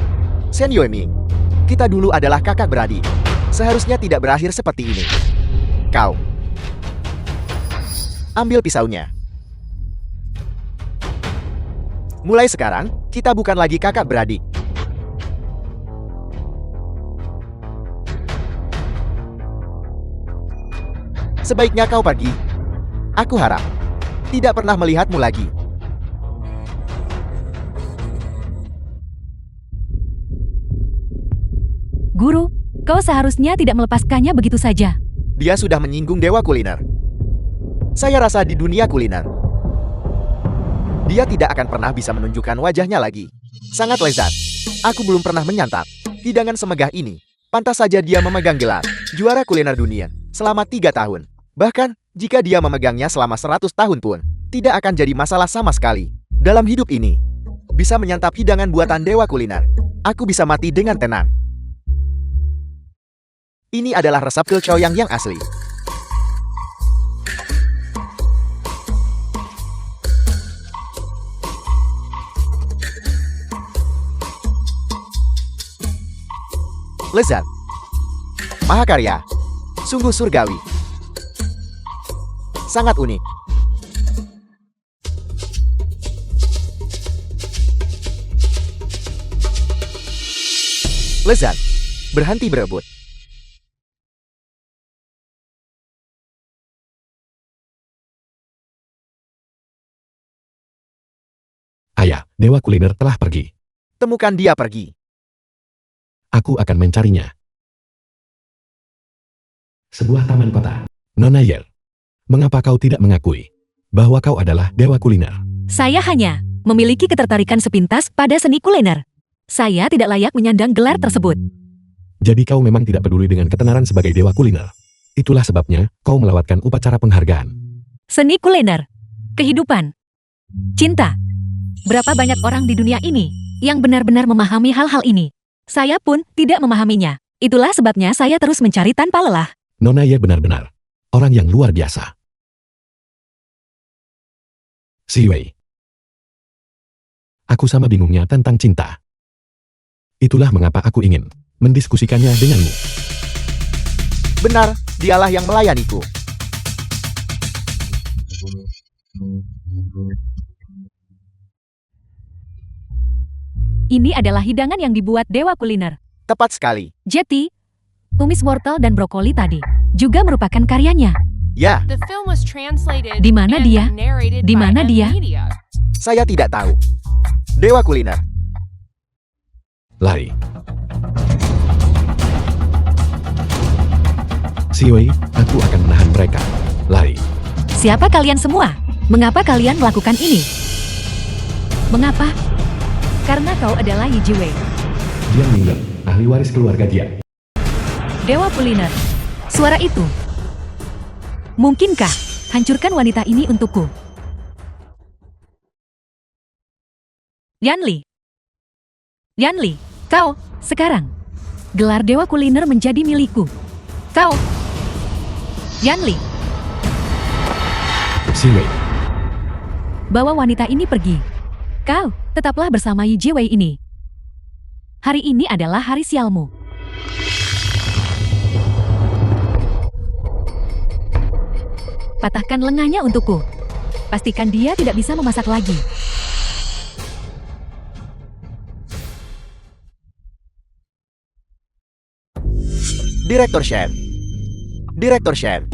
Shen Yueming, kita dulu adalah kakak beradik. Seharusnya tidak berakhir seperti ini. Kau. Ambil pisaunya. Mulai sekarang, kita bukan lagi kakak beradik. Sebaiknya kau pergi. Aku harap tidak pernah melihatmu lagi. Guru, kau seharusnya tidak melepaskannya begitu saja. Dia sudah menyinggung dewa kuliner. Saya rasa di dunia kuliner, dia tidak akan pernah bisa menunjukkan wajahnya lagi. Sangat lezat. Aku belum pernah menyantap hidangan semegah ini. Pantas saja dia memegang gelar juara kuliner dunia selama 3 tahun. Bahkan, jika dia memegangnya selama 100 tahun pun, tidak akan jadi masalah sama sekali. Dalam hidup ini, bisa menyantap hidangan buatan dewa kuliner, aku bisa mati dengan tenang. Ini adalah resep kelcoyang yang asli. Lezat. Mahakarya. Sungguh surgawi. Sangat unik. Lezat. Berhenti berebut. Ayah, dewa kuliner telah pergi. Temukan dia pergi. Aku akan mencarinya. Sebuah taman kota. Nona Yer, mengapa kau tidak mengakui bahwa kau adalah dewa kuliner? Saya hanya memiliki ketertarikan sepintas pada seni kuliner. Saya tidak layak menyandang gelar tersebut. Jadi kau memang tidak peduli dengan ketenaran sebagai dewa kuliner. Itulah sebabnya kau melewatkan upacara penghargaan. Seni kuliner, kehidupan, cinta. Berapa banyak orang di dunia ini yang benar-benar memahami hal-hal ini? Saya pun tidak memahaminya. Itulah sebabnya saya terus mencari tanpa lelah. Nona Yer benar-benar orang yang luar biasa. Si Wei. Aku sama bingungnya tentang cinta. Itulah mengapa aku ingin mendiskusikannya denganmu. Benar, dialah yang melayaniku. Ini adalah hidangan yang dibuat dewa kuliner. Tepat sekali. Jetty, tumis wortel dan brokoli tadi juga merupakan karyanya. Ya, The film was translated Di mana and dia? narrated Di by mana M dia? Media. saya tidak tahu. Dewa kuliner. Lari. Si Wei, aku akan menahan mereka. Lari. Siapa kalian semua? Mengapa kalian melakukan ini? Mengapa? Karena kau adalah Yi Jiwei, Dia meninggal, ahli waris keluarga dia. dewa kuliner. Suara itu. Mungkinkah hancurkan wanita ini untukku? Yanli. Yanli, kau, sekarang. Gelar dewa kuliner menjadi milikku. Kau. Yanli, Si Wei. bawa wanita ini pergi. Kau, tetaplah bersama Yi Jiwei ini. Hari ini adalah hari sialmu. Patahkan lengannya untukku. Pastikan dia tidak bisa memasak lagi. Direktur Shen. Direktur Shen.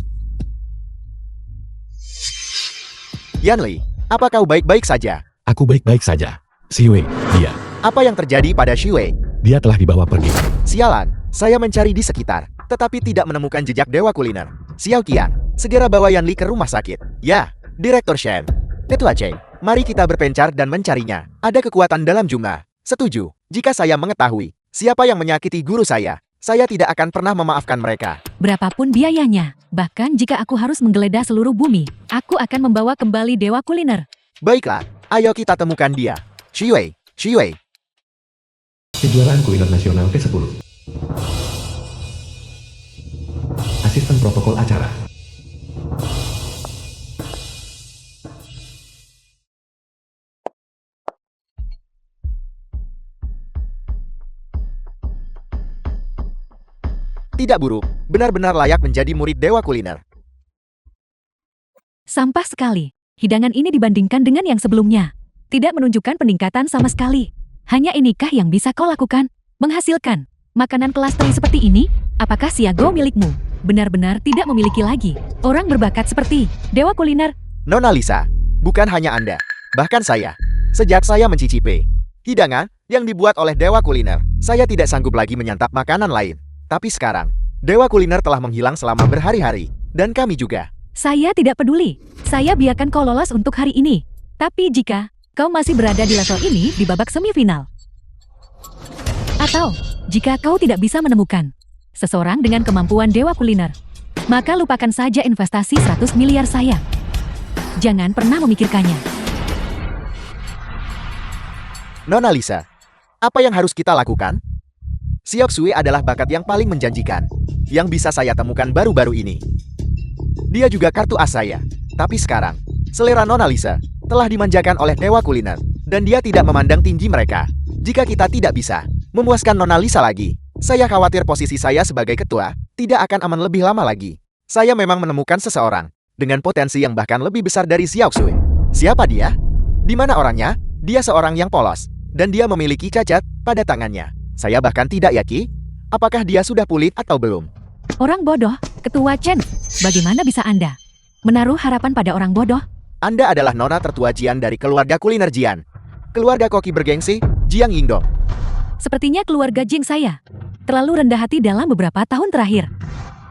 Yanli, apa kau baik-baik saja? Aku baik-baik saja. Si Wei, dia. Apa yang terjadi pada Shui? Dia telah dibawa pergi. Sialan, saya mencari di sekitar, tetapi tidak menemukan jejak dewa kuliner. Xiao Qian, segera bawa Yanli ke rumah sakit. Ya, Direktur Shen. Ketua Cheng, mari kita berpencar dan mencarinya. Ada kekuatan dalam jumlah. Setuju, jika saya mengetahui siapa yang menyakiti guru saya tidak akan pernah memaafkan mereka. Berapapun biayanya, bahkan jika aku harus menggeledah seluruh bumi, aku akan membawa kembali dewa kuliner. Baiklah, ayo kita temukan dia. Shui, Shui. Kejuaraan kuliner nasional ke-10. Asisten protokol acara. Tidak buruk, benar-benar layak menjadi murid dewa kuliner. Sampah sekali. Hidangan ini dibandingkan dengan yang sebelumnya. Tidak menunjukkan peningkatan sama sekali. Hanya inikah yang bisa kau lakukan? Menghasilkan makanan kelas teri seperti ini? Apakah Xiago milikmu? benar-benar tidak memiliki lagi orang berbakat seperti Dewa Kuliner. Nona Lisa, bukan hanya Anda, bahkan saya. Sejak saya mencicipi hidangan yang dibuat oleh Dewa Kuliner, saya tidak sanggup lagi menyantap makanan lain. Tapi sekarang, Dewa Kuliner telah menghilang selama berhari-hari, dan kami juga. Saya tidak peduli. Saya biarkan kau lolos untuk hari ini. Tapi jika kau masih berada di level ini di babak semifinal, atau jika kau tidak bisa menemukan seseorang dengan kemampuan Dewa Kuliner, maka lupakan saja investasi 100 miliar saya. Jangan pernah memikirkannya. Nona Lisa, apa yang harus kita lakukan? Siok Sui adalah bakat yang paling menjanjikan, yang bisa saya temukan baru-baru ini. Dia juga kartu as saya. Tapi sekarang, selera Nona Lisa telah dimanjakan oleh Dewa Kuliner, dan dia tidak memandang tinggi mereka. Jika kita tidak bisa memuaskan Nona Lisa lagi, saya khawatir posisi saya sebagai ketua tidak akan aman lebih lama lagi. Saya memang menemukan seseorang dengan potensi yang bahkan lebih besar dari Xiao Sui. Siapa dia? Di mana orangnya? Dia seorang yang polos, dan dia memiliki cacat pada tangannya. Saya bahkan tidak yakin apakah dia sudah pulih atau belum. Orang bodoh, Ketua Chen. Bagaimana bisa Anda menaruh harapan pada orang bodoh? Anda adalah nona tertua Jian dari keluarga kuliner Jian. Keluarga koki bergengsi, Jiang Yingdong. Sepertinya keluarga Jing saya terlalu rendah hati dalam beberapa tahun terakhir.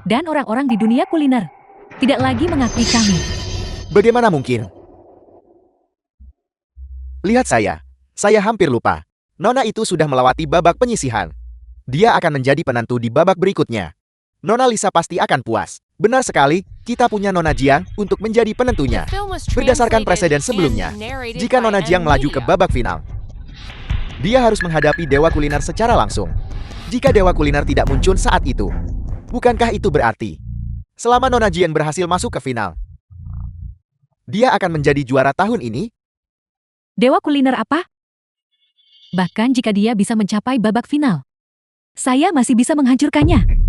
Dan orang-orang di dunia kuliner tidak lagi mengakui kami. Bagaimana mungkin? Lihat saya hampir lupa. Nona itu sudah melewati babak penyisihan. Dia akan menjadi penentu di babak berikutnya. Nona Lisa pasti akan puas. Benar sekali, kita punya Nona Jiang untuk menjadi penentunya. Berdasarkan presiden sebelumnya, jika Nona Jiang melaju ke babak final, dia harus menghadapi Dewa Kuliner secara langsung. Jika Dewa Kuliner tidak muncul saat itu, bukankah itu berarti selama Nona Jiang berhasil masuk ke final, dia akan menjadi juara tahun ini? Dewa Kuliner apa? Bahkan jika dia bisa mencapai babak final, saya masih bisa menghancurkannya.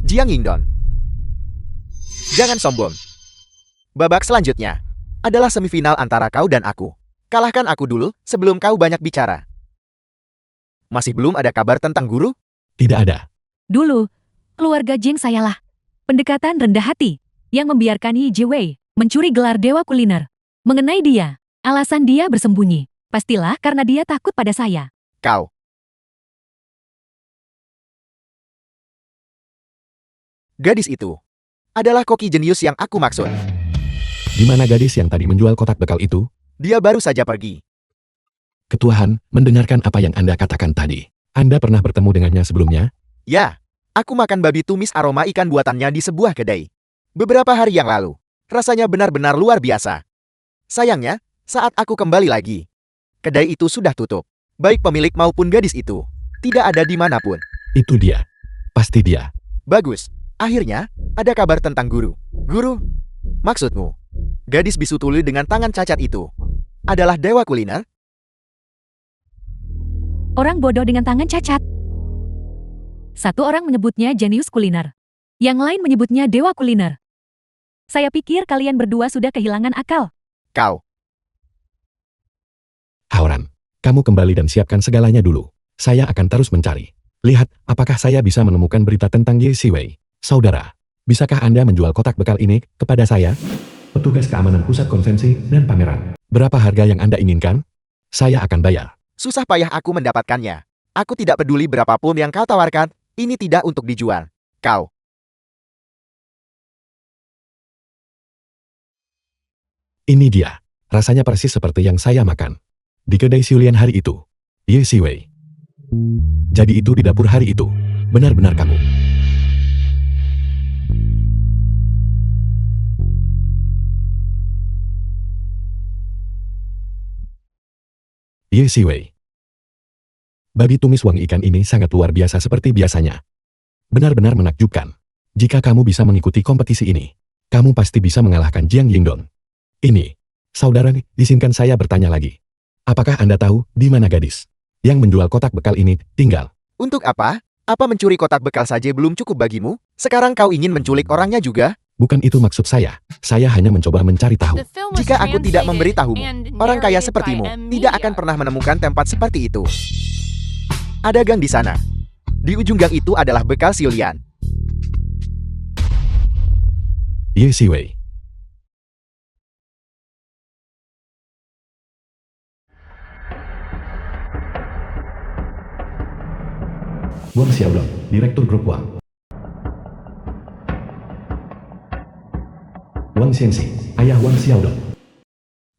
Jiang Yingdong, jangan sombong. Babak selanjutnya adalah semifinal antara kau dan aku. Kalahkan aku dulu sebelum kau banyak bicara. Masih belum ada kabar tentang guru? Tidak ada. Dulu, keluarga Jing sayalah pendekatan rendah hati yang membiarkan Yi Jiwei mencuri gelar Dewa Kuliner. Mengenai dia, alasan dia bersembunyi. Pastilah karena dia takut pada saya. Kau. Gadis itu adalah koki jenius yang aku maksud. Di mana gadis yang tadi menjual kotak bekal itu? Dia baru saja pergi. Ketua Han, mendengarkan apa yang Anda katakan tadi. Anda pernah bertemu dengannya sebelumnya? Ya, aku makan babi tumis aroma ikan buatannya di sebuah kedai beberapa hari yang lalu. Rasanya benar-benar luar biasa. Sayangnya, saat aku kembali lagi, kedai itu sudah tutup. Baik pemilik maupun gadis itu tidak ada di manapun. Itu dia. Pasti dia. Bagus. Akhirnya, ada kabar tentang guru. Guru? Maksudmu, gadis bisu tuli dengan tangan cacat itu adalah Dewa Kuliner? Orang bodoh dengan tangan cacat. Satu orang menyebutnya jenius kuliner. Yang lain menyebutnya Dewa Kuliner. Saya pikir kalian berdua sudah kehilangan akal. Kau. Haoran, kamu kembali dan siapkan segalanya dulu. Saya akan terus mencari. Lihat, apakah saya bisa menemukan berita tentang Ye Siwei. Saudara, bisakah Anda menjual kotak bekal ini kepada saya? Petugas keamanan pusat konvensi dan pameran. Berapa harga yang Anda inginkan? Saya akan bayar. Susah payah aku mendapatkannya. Aku tidak peduli berapapun yang kau tawarkan, ini tidak untuk dijual. Kau. Ini dia. Rasanya persis seperti yang saya makan di kedai Siulian hari itu. Ye Siwei. Jadi itu di dapur hari itu. Benar-benar kamu. Ye Siwei. Babi tumis wangi ikan ini sangat luar biasa seperti biasanya. Benar-benar menakjubkan. Jika kamu bisa mengikuti kompetisi ini, kamu pasti bisa mengalahkan Jiang Yingdong. Ini, saudara, izinkan saya bertanya lagi. Apakah Anda tahu di mana gadis yang menjual kotak bekal ini tinggal? Untuk apa? Apa mencuri kotak bekal saja belum cukup bagimu? Sekarang kau ingin menculik orangnya juga? Bukan itu maksud saya. Saya hanya mencoba mencari tahu. Jika aku tidak memberitahumu, orang kaya sepertimu tidak akan pernah menemukan tempat seperti itu. Ada gang di sana. Di ujung gang itu adalah bekal Siulian. Ye Siwei. Wang Xiaodong, Direktur Grup Wang. Wang Xianxi, ayah Wang Xiaodong.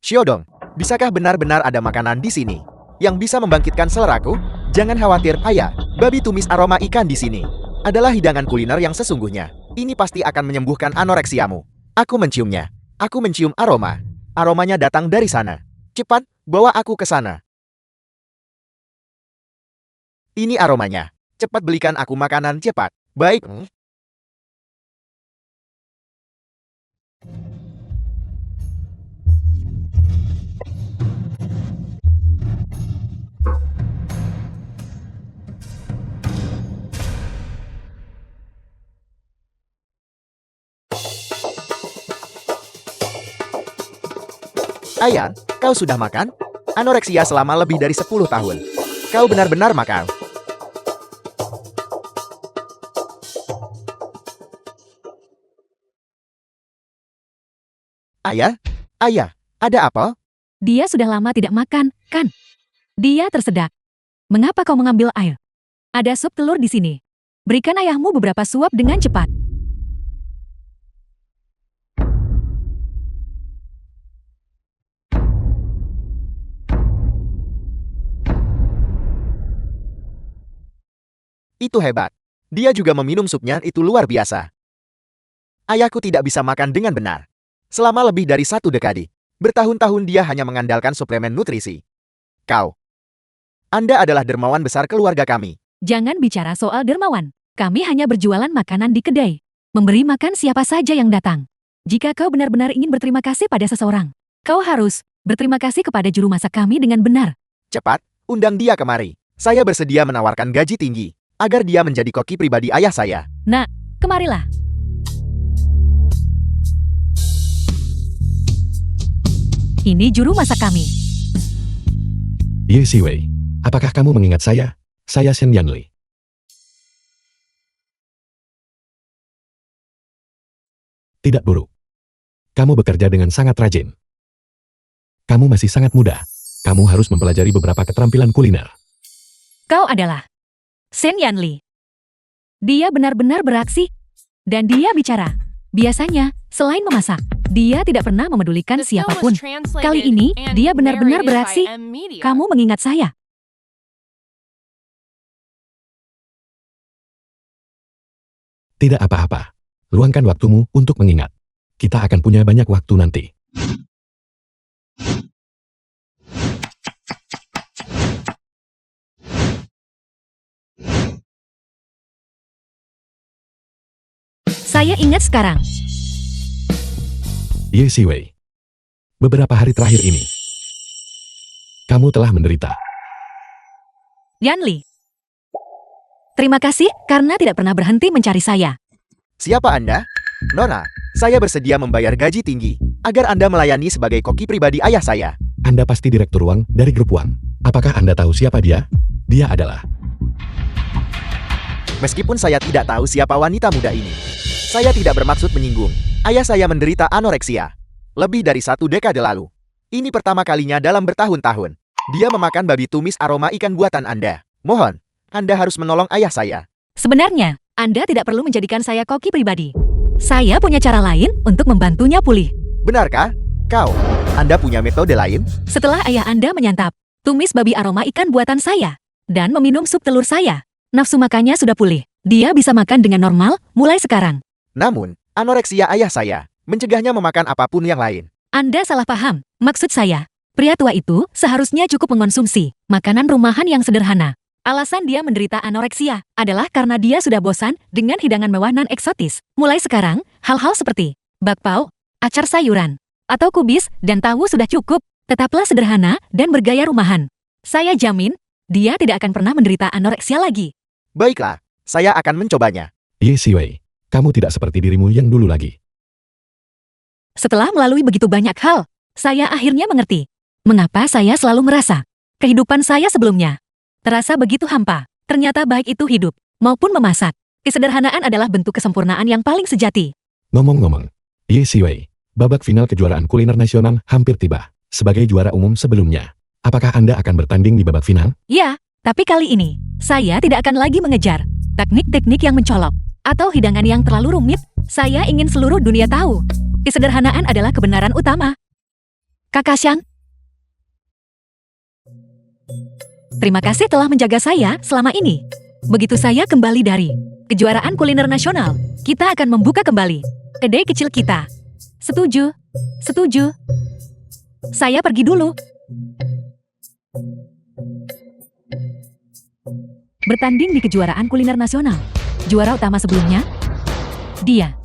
Xiaodong, bisakah benar-benar ada makanan di sini yang bisa membangkitkan seleraku? Jangan khawatir, ayah. Babi tumis aroma ikan di sini adalah hidangan kuliner yang sesungguhnya. Ini pasti akan menyembuhkan anoreksiamu. Aku menciumnya. Aku mencium aroma. Aromanya datang dari sana. Cepat, bawa aku ke sana. Ini aromanya. Cepat belikan aku makanan, cepat. Baik. Ayah, kau sudah makan? Anoreksia selama lebih dari 10 tahun. Kau benar-benar makan. Ayah? Ayah, ada apa? Dia sudah lama tidak makan, kan? Dia tersedak. Mengapa kau mengambil air? Ada sup telur di sini. Berikan ayahmu beberapa suap dengan cepat. Itu hebat. Dia juga meminum supnya, itu luar biasa. Ayahku tidak bisa makan dengan benar. Selama lebih dari 1 dekade. Bertahun-tahun dia hanya mengandalkan suplemen nutrisi. Kau. Anda adalah dermawan besar keluarga kami. Jangan bicara soal dermawan. Kami hanya berjualan makanan di kedai. Memberi makan siapa saja yang datang. Jika kau benar-benar ingin berterima kasih pada seseorang, kau harus berterima kasih kepada juru masak kami dengan benar. Cepat, undang dia kemari. Saya bersedia menawarkan gaji tinggi agar dia menjadi koki pribadi ayah saya. Nak, kemarilah. Ini juru masak kami. Ye Siwei, apakah kamu mengingat saya? Saya Shen Yanli. Tidak buruk. Kamu bekerja dengan sangat rajin. Kamu masih sangat muda. Kamu harus mempelajari beberapa keterampilan kuliner. Kau adalah Shen Yanli. Dia benar-benar beraksi. Dan dia bicara. Biasanya, selain memasak, dia tidak pernah memedulikan The film siapapun. was translated Kali ini, and dia benar-benar narrated by beraksi. M Media. Kamu mengingat saya. Tidak apa-apa. Luangkan waktumu untuk mengingat. Kita akan punya banyak waktu nanti. Saya ingat sekarang. Ye Siwei. Beberapa hari terakhir ini, kamu telah menderita. Yanli. Terima kasih karena tidak pernah berhenti mencari saya. Siapa Anda? Nona, saya bersedia membayar gaji tinggi agar Anda melayani sebagai koki pribadi ayah saya. Anda pasti direktur Wang dari grup Wang. Apakah Anda tahu siapa dia? Dia adalah... Meskipun saya tidak tahu siapa wanita muda ini, saya tidak bermaksud menyinggung. Ayah saya menderita anoreksia lebih dari 1 dekade lalu. Ini pertama kalinya dalam bertahun-tahun. Dia memakan babi tumis aroma ikan buatan Anda. Mohon, Anda harus menolong ayah saya. Sebenarnya, Anda tidak perlu menjadikan saya koki pribadi. Saya punya cara lain untuk membantunya pulih. Benarkah? Kau, Anda punya metode lain? Setelah ayah Anda menyantap tumis babi aroma ikan buatan saya dan meminum sup telur saya, nafsu makannya sudah pulih. Dia bisa makan dengan normal mulai sekarang. Namun, anoreksia ayah saya mencegahnya memakan apapun yang lain. Anda salah paham. Maksud saya, pria tua itu seharusnya cukup mengonsumsi makanan rumahan yang sederhana. Alasan dia menderita anoreksia adalah karena dia sudah bosan dengan hidangan mewah nan eksotis. Mulai sekarang, hal-hal seperti bakpao, acar sayuran, atau kubis dan tahu sudah cukup. Tetaplah sederhana dan bergaya rumahan. Saya jamin, dia tidak akan pernah menderita anoreksia lagi. Baiklah, saya akan mencobanya. Ye Siwei, kamu tidak seperti dirimu yang dulu lagi. Setelah melalui begitu banyak hal, saya akhirnya mengerti mengapa saya selalu merasa kehidupan saya sebelumnya terasa begitu hampa. Ternyata baik itu hidup maupun memasak, kesederhanaan adalah bentuk kesempurnaan yang paling sejati. Ngomong-ngomong, Ye Xiwei, babak final kejuaraan kuliner nasional hampir tiba. Sebagai juara umum sebelumnya, apakah Anda akan bertanding di babak final? Ya, tapi kali ini, saya tidak akan lagi mengejar teknik-teknik yang mencolok atau hidangan yang terlalu rumit. Saya ingin seluruh dunia tahu. Kesederhanaan adalah kebenaran utama. Kakak Xiang, terima kasih telah menjaga saya selama ini. Begitu saya kembali dari kejuaraan kuliner nasional, kita akan membuka kembali kedai kecil kita. Setuju? Setuju. Saya pergi dulu. Bertanding di kejuaraan kuliner nasional. Juara utama sebelumnya? Dia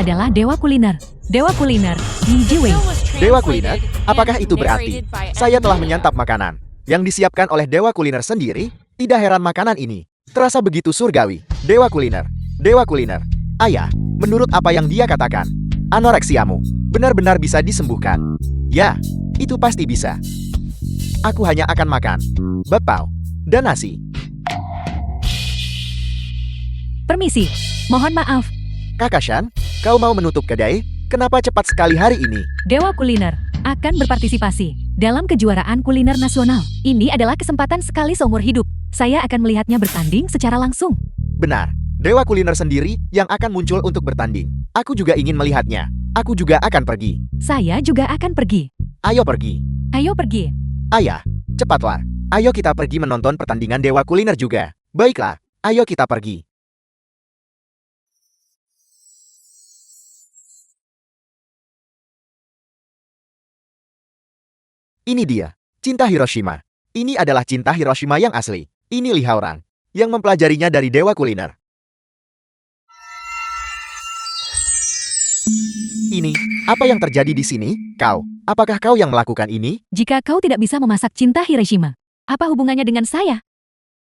adalah dewa kuliner. Dewa kuliner, Yi Jiwei. Dewa kuliner, apakah itu berarti saya telah menyantap makanan yang disiapkan oleh dewa kuliner sendiri? Tidak heran makanan ini terasa begitu surgawi. Dewa kuliner, ayah, menurut apa yang dia katakan, anoreksiamu benar-benar bisa disembuhkan. Ya, itu pasti bisa. Aku hanya akan makan bakpao dan nasi. Permisi, mohon maaf. Kakak Shan, kau mau menutup kedai? Kenapa cepat sekali hari ini? Dewa kuliner akan berpartisipasi dalam kejuaraan kuliner nasional. Ini adalah kesempatan sekali seumur hidup. Saya akan melihatnya bertanding secara langsung. Benar, dewa kuliner sendiri yang akan muncul untuk bertanding. Aku juga ingin melihatnya. Aku juga akan pergi. Saya juga akan pergi. Ayo pergi. Ayo pergi. Ayah, cepatlah. Ayo kita pergi menonton pertandingan dewa kuliner juga. Baiklah, ayo kita pergi. Ini dia, cinta Hiroshima. Ini adalah cinta Hiroshima yang asli. Ini Li Haoran, yang mempelajarinya dari dewa kuliner. Ini, apa yang terjadi di sini? Kau, apakah kau yang melakukan ini? Jika kau tidak bisa memasak cinta Hiroshima, apa hubungannya dengan saya?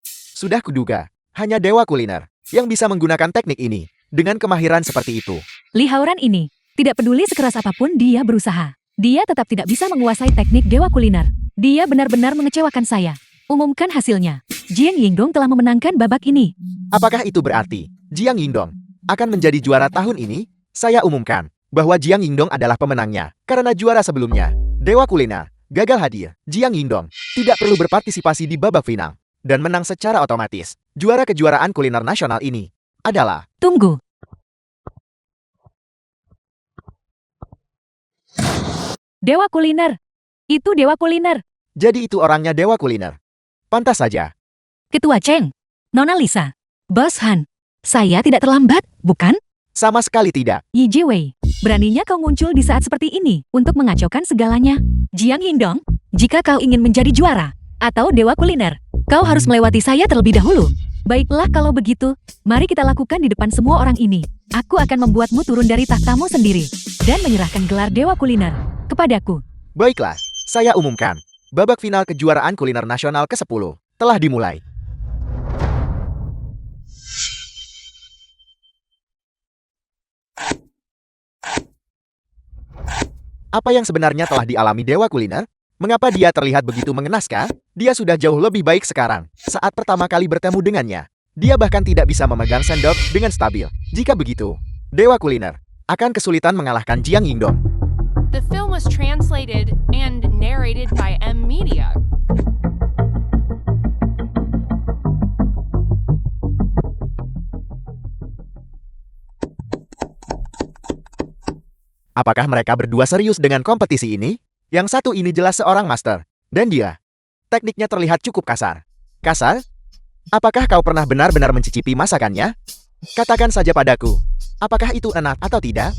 Sudah kuduga, hanya dewa kuliner yang bisa menggunakan teknik ini dengan kemahiran seperti itu. Li Haoran ini, tidak peduli sekeras apapun dia berusaha. Dia tetap tidak bisa menguasai teknik dewa kuliner. Dia benar-benar mengecewakan saya. Umumkan hasilnya. Jiang Yingdong telah memenangkan babak ini. Apakah itu berarti Jiang Yingdong akan menjadi juara tahun ini? Saya umumkan bahwa Jiang Yingdong adalah pemenangnya karena juara sebelumnya, dewa kuliner, gagal hadir. Jiang Yingdong tidak perlu berpartisipasi di babak final dan menang secara otomatis. Juara kejuaraan kuliner nasional ini adalah... Tunggu. Dewa kuliner. Itu dewa kuliner. Jadi itu orangnya dewa kuliner. Pantas saja. Ketua Cheng. Nona Lisa. Bos Han. Saya tidak terlambat, bukan? Sama sekali tidak. Yi Jiwei. Beraninya kau muncul di saat seperti ini untuk mengacaukan segalanya. Jiang Yingdong, jika kau ingin menjadi juara atau dewa kuliner, kau harus melewati saya terlebih dahulu. Baiklah kalau begitu, mari kita lakukan di depan semua orang ini. Aku akan membuatmu turun dari takhtamu sendiri dan menyerahkan gelar dewa kuliner kepadaku. Baiklah, saya umumkan. Babak final kejuaraan kuliner nasional ke-10 telah dimulai. Apa yang sebenarnya telah dialami dewa kuliner? Mengapa dia terlihat begitu mengenaskan? Dia sudah jauh lebih baik sekarang. Saat pertama kali bertemu dengannya, dia bahkan tidak bisa memegang sendok dengan stabil. Jika begitu, dewa kuliner akan kesulitan mengalahkan Jiang Yingdong. The film was translated and narrated by M Media. Apakah mereka berdua serius dengan kompetisi ini? Yang satu ini jelas seorang master, dan dia, tekniknya terlihat cukup kasar. Kasar? Apakah kau pernah benar-benar mencicipi masakannya? Katakan saja padaku, apakah itu enak atau tidak?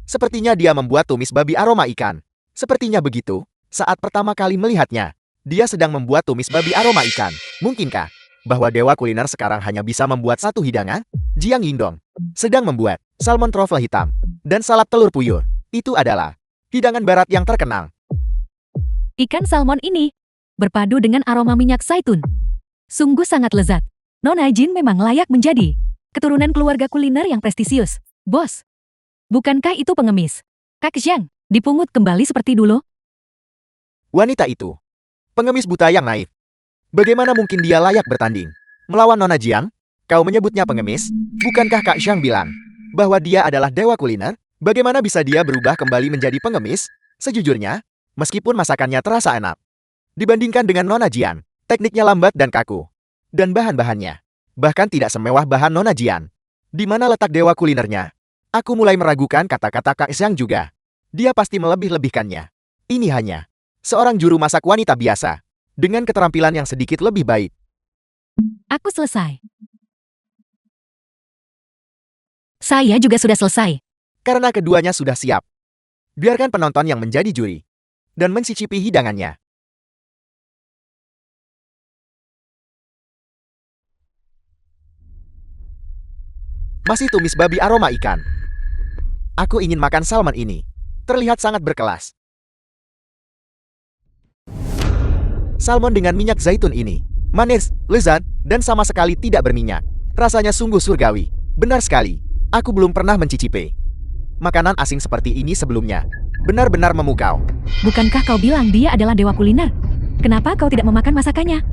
Sepertinya dia membuat tumis babi aroma ikan. Sepertinya begitu, saat pertama kali melihatnya, dia sedang membuat tumis babi aroma ikan. Mungkinkah bahwa dewa kuliner sekarang hanya bisa membuat satu hidangan? Jiang Yingdong sedang membuat salmon truffle hitam dan salap telur puyuh. Itu adalah hidangan barat yang terkenal. Ikan salmon ini berpadu dengan aroma minyak zaitun. Sungguh sangat lezat. Nona Jin memang layak menjadi keturunan keluarga kuliner yang prestisius. Bos, bukankah itu pengemis? Kak Xiang, dipungut kembali seperti dulu? Wanita itu, pengemis buta yang naif. Bagaimana mungkin dia layak bertanding melawan Nona Jiang? Kau menyebutnya pengemis? Bukankah Kak Xiang bilang bahwa dia adalah dewa kuliner? Bagaimana bisa dia berubah kembali menjadi pengemis? Sejujurnya, meskipun masakannya terasa enak, dibandingkan dengan Nona Jian, tekniknya lambat dan kaku. Dan bahan-bahannya bahkan tidak semewah bahan Nona Jian. Di mana letak dewa kulinernya? Aku mulai meragukan kata-kata Kak Xiang juga. Dia pasti melebih-lebihkannya. Ini hanya seorang juru masak wanita biasa, dengan keterampilan yang sedikit lebih baik. Aku selesai. Saya juga sudah selesai. Karena keduanya sudah siap, biarkan penonton yang menjadi juri dan mencicipi hidangannya. Masih tumis babi aroma ikan. Aku ingin makan salmon ini. Terlihat sangat berkelas. Salmon dengan minyak zaitun ini manis, lezat, dan sama sekali tidak berminyak. Rasanya sungguh surgawi. Benar sekali. Aku belum pernah mencicipi makanan asing seperti ini sebelumnya. Benar-benar memukau. Bukankah kau bilang dia adalah dewa kuliner? Kenapa kau tidak memakan masakannya?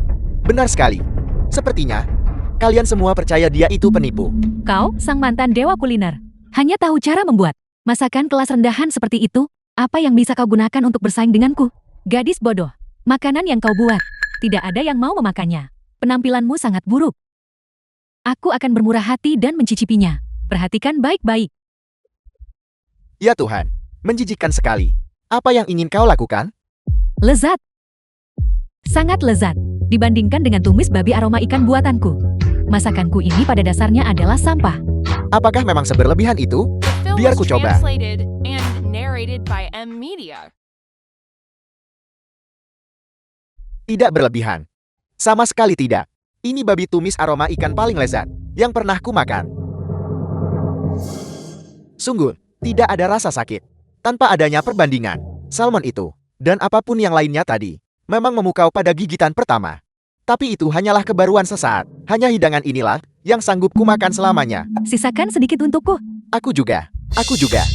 Benar sekali. Sepertinya kalian semua percaya dia itu penipu. Kau, sang mantan dewa kuliner, hanya tahu cara membuat masakan kelas rendahan seperti itu. Apa yang bisa kau gunakan untuk bersaing denganku? Gadis bodoh. Makanan yang kau buat, tidak ada yang mau memakannya. Penampilanmu sangat buruk. Aku akan bermurah hati dan mencicipinya. Perhatikan baik-baik. Ya Tuhan, menjijikkan sekali. Apa yang ingin kau lakukan? Lezat. Sangat lezat, dibandingkan dengan tumis babi aroma ikan buatanku. Masakanku ini pada dasarnya adalah sampah. Apakah memang seberlebihan itu? The film Biar was ku coba. translated and narrated by M Media. Tidak berlebihan. Sama sekali tidak. Ini babi tumis aroma ikan paling lezat yang pernah ku makan. Sungguh, tidak ada rasa sakit. Tanpa adanya perbandingan, salmon itu, dan apapun yang lainnya tadi, memang memukau pada gigitan pertama. Tapi itu hanyalah kebaruan sesaat. Hanya hidangan inilah yang sanggup ku makan selamanya. Sisakan sedikit untukku. Aku juga. Aku juga.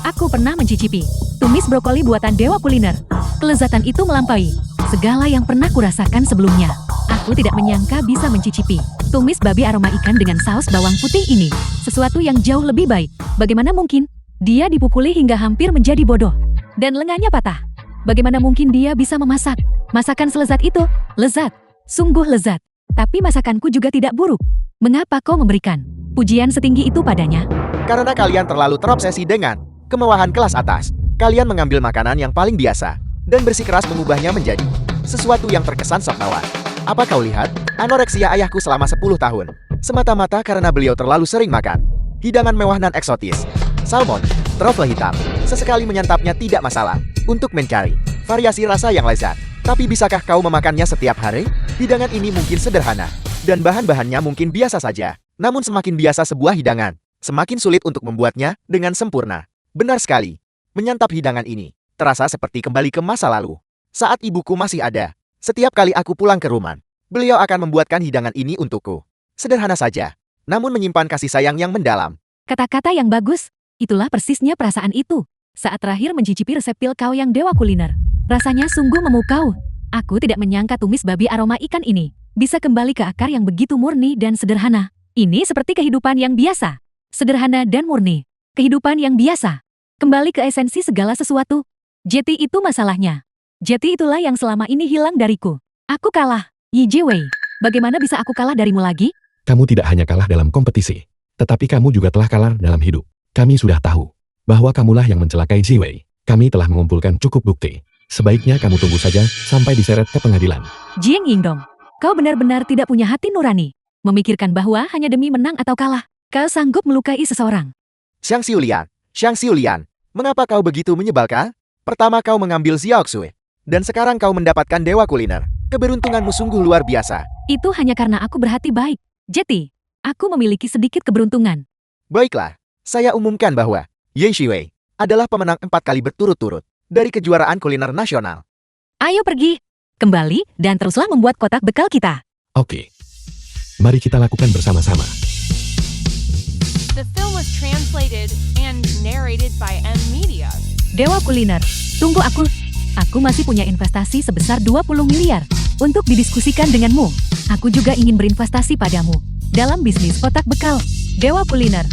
Aku pernah mencicipi tumis brokoli buatan dewa kuliner. Kelezatan itu melampaui segala yang pernah kurasakan sebelumnya. Aku tidak menyangka bisa mencicipi tumis babi aroma ikan dengan saus bawang putih ini. Sesuatu yang jauh lebih baik. Bagaimana mungkin? Dia dipukuli hingga hampir menjadi bodoh. Dan lengannya patah. Bagaimana mungkin dia bisa memasak masakan selezat itu? Lezat. Sungguh lezat. Tapi masakanku juga tidak buruk. Mengapa kau memberikan pujian setinggi itu padanya? Karena kalian terlalu terobsesi dengan kemewahan kelas atas. Kalian mengambil makanan yang paling biasa dan bersikeras mengubahnya menjadi sesuatu yang terkesan sok mewah. Apa kau lihat? Anoreksia ayahku selama 10 tahun. Semata-mata karena beliau terlalu sering makan hidangan mewah dan eksotis. Salmon, trofle hitam. Sesekali menyantapnya tidak masalah untuk mencari variasi rasa yang lezat. Tapi bisakah kau memakannya setiap hari? Hidangan ini mungkin sederhana dan bahan-bahannya mungkin biasa saja. Namun semakin biasa sebuah hidangan, semakin sulit untuk membuatnya dengan sempurna. Benar sekali. Menyantap hidangan ini terasa seperti kembali ke masa lalu. Saat ibuku masih ada. Setiap kali aku pulang ke rumah, beliau akan membuatkan hidangan ini untukku. Sederhana saja, namun menyimpan kasih sayang yang mendalam. Kata-kata yang bagus. Itulah persisnya perasaan itu. Saat terakhir mencicipi resep pil kau yang dewa kuliner. Rasanya sungguh memukau. Aku tidak menyangka tumis babi aroma ikan ini bisa kembali ke akar yang begitu murni dan sederhana. Ini seperti kehidupan yang biasa. Sederhana dan murni. Kehidupan yang biasa. Kembali ke esensi segala sesuatu. Jeti itu masalahnya. Jeti itulah yang selama ini hilang dariku. Aku kalah. Yi Jiwei. Bagaimana bisa aku kalah darimu lagi? Kamu tidak hanya kalah dalam kompetisi, tetapi kamu juga telah kalah dalam hidup. Kami sudah tahu bahwa kamulah yang mencelakai Jiwei. Kami telah mengumpulkan cukup bukti. Sebaiknya kamu tunggu saja sampai diseret ke pengadilan. Jiang Yingdong, kau benar-benar tidak punya hati nurani. Memikirkan bahwa hanya demi menang atau kalah, kau sanggup melukai seseorang. Xiang Xiulian, mengapa kau begitu menyebalkan? Pertama kau mengambil Xiaoxue, dan sekarang kau mendapatkan dewa kuliner. Keberuntunganmu sungguh luar biasa. Itu hanya karena aku berhati baik. Jeti, aku memiliki sedikit keberuntungan. Baiklah, saya umumkan bahwa Ye Shiwei adalah pemenang 4 kali berturut-turut dari kejuaraan kuliner nasional. Ayo pergi, kembali, dan teruslah membuat kotak bekal kita. Oke. Mari kita lakukan bersama-sama. The film was translated and narrated by M Media. Dewa kuliner, tunggu aku. Aku masih punya investasi sebesar 20 miliar. untuk didiskusikan denganmu. Aku juga ingin berinvestasi padamu dalam bisnis kotak bekal. Dewa Kuliner.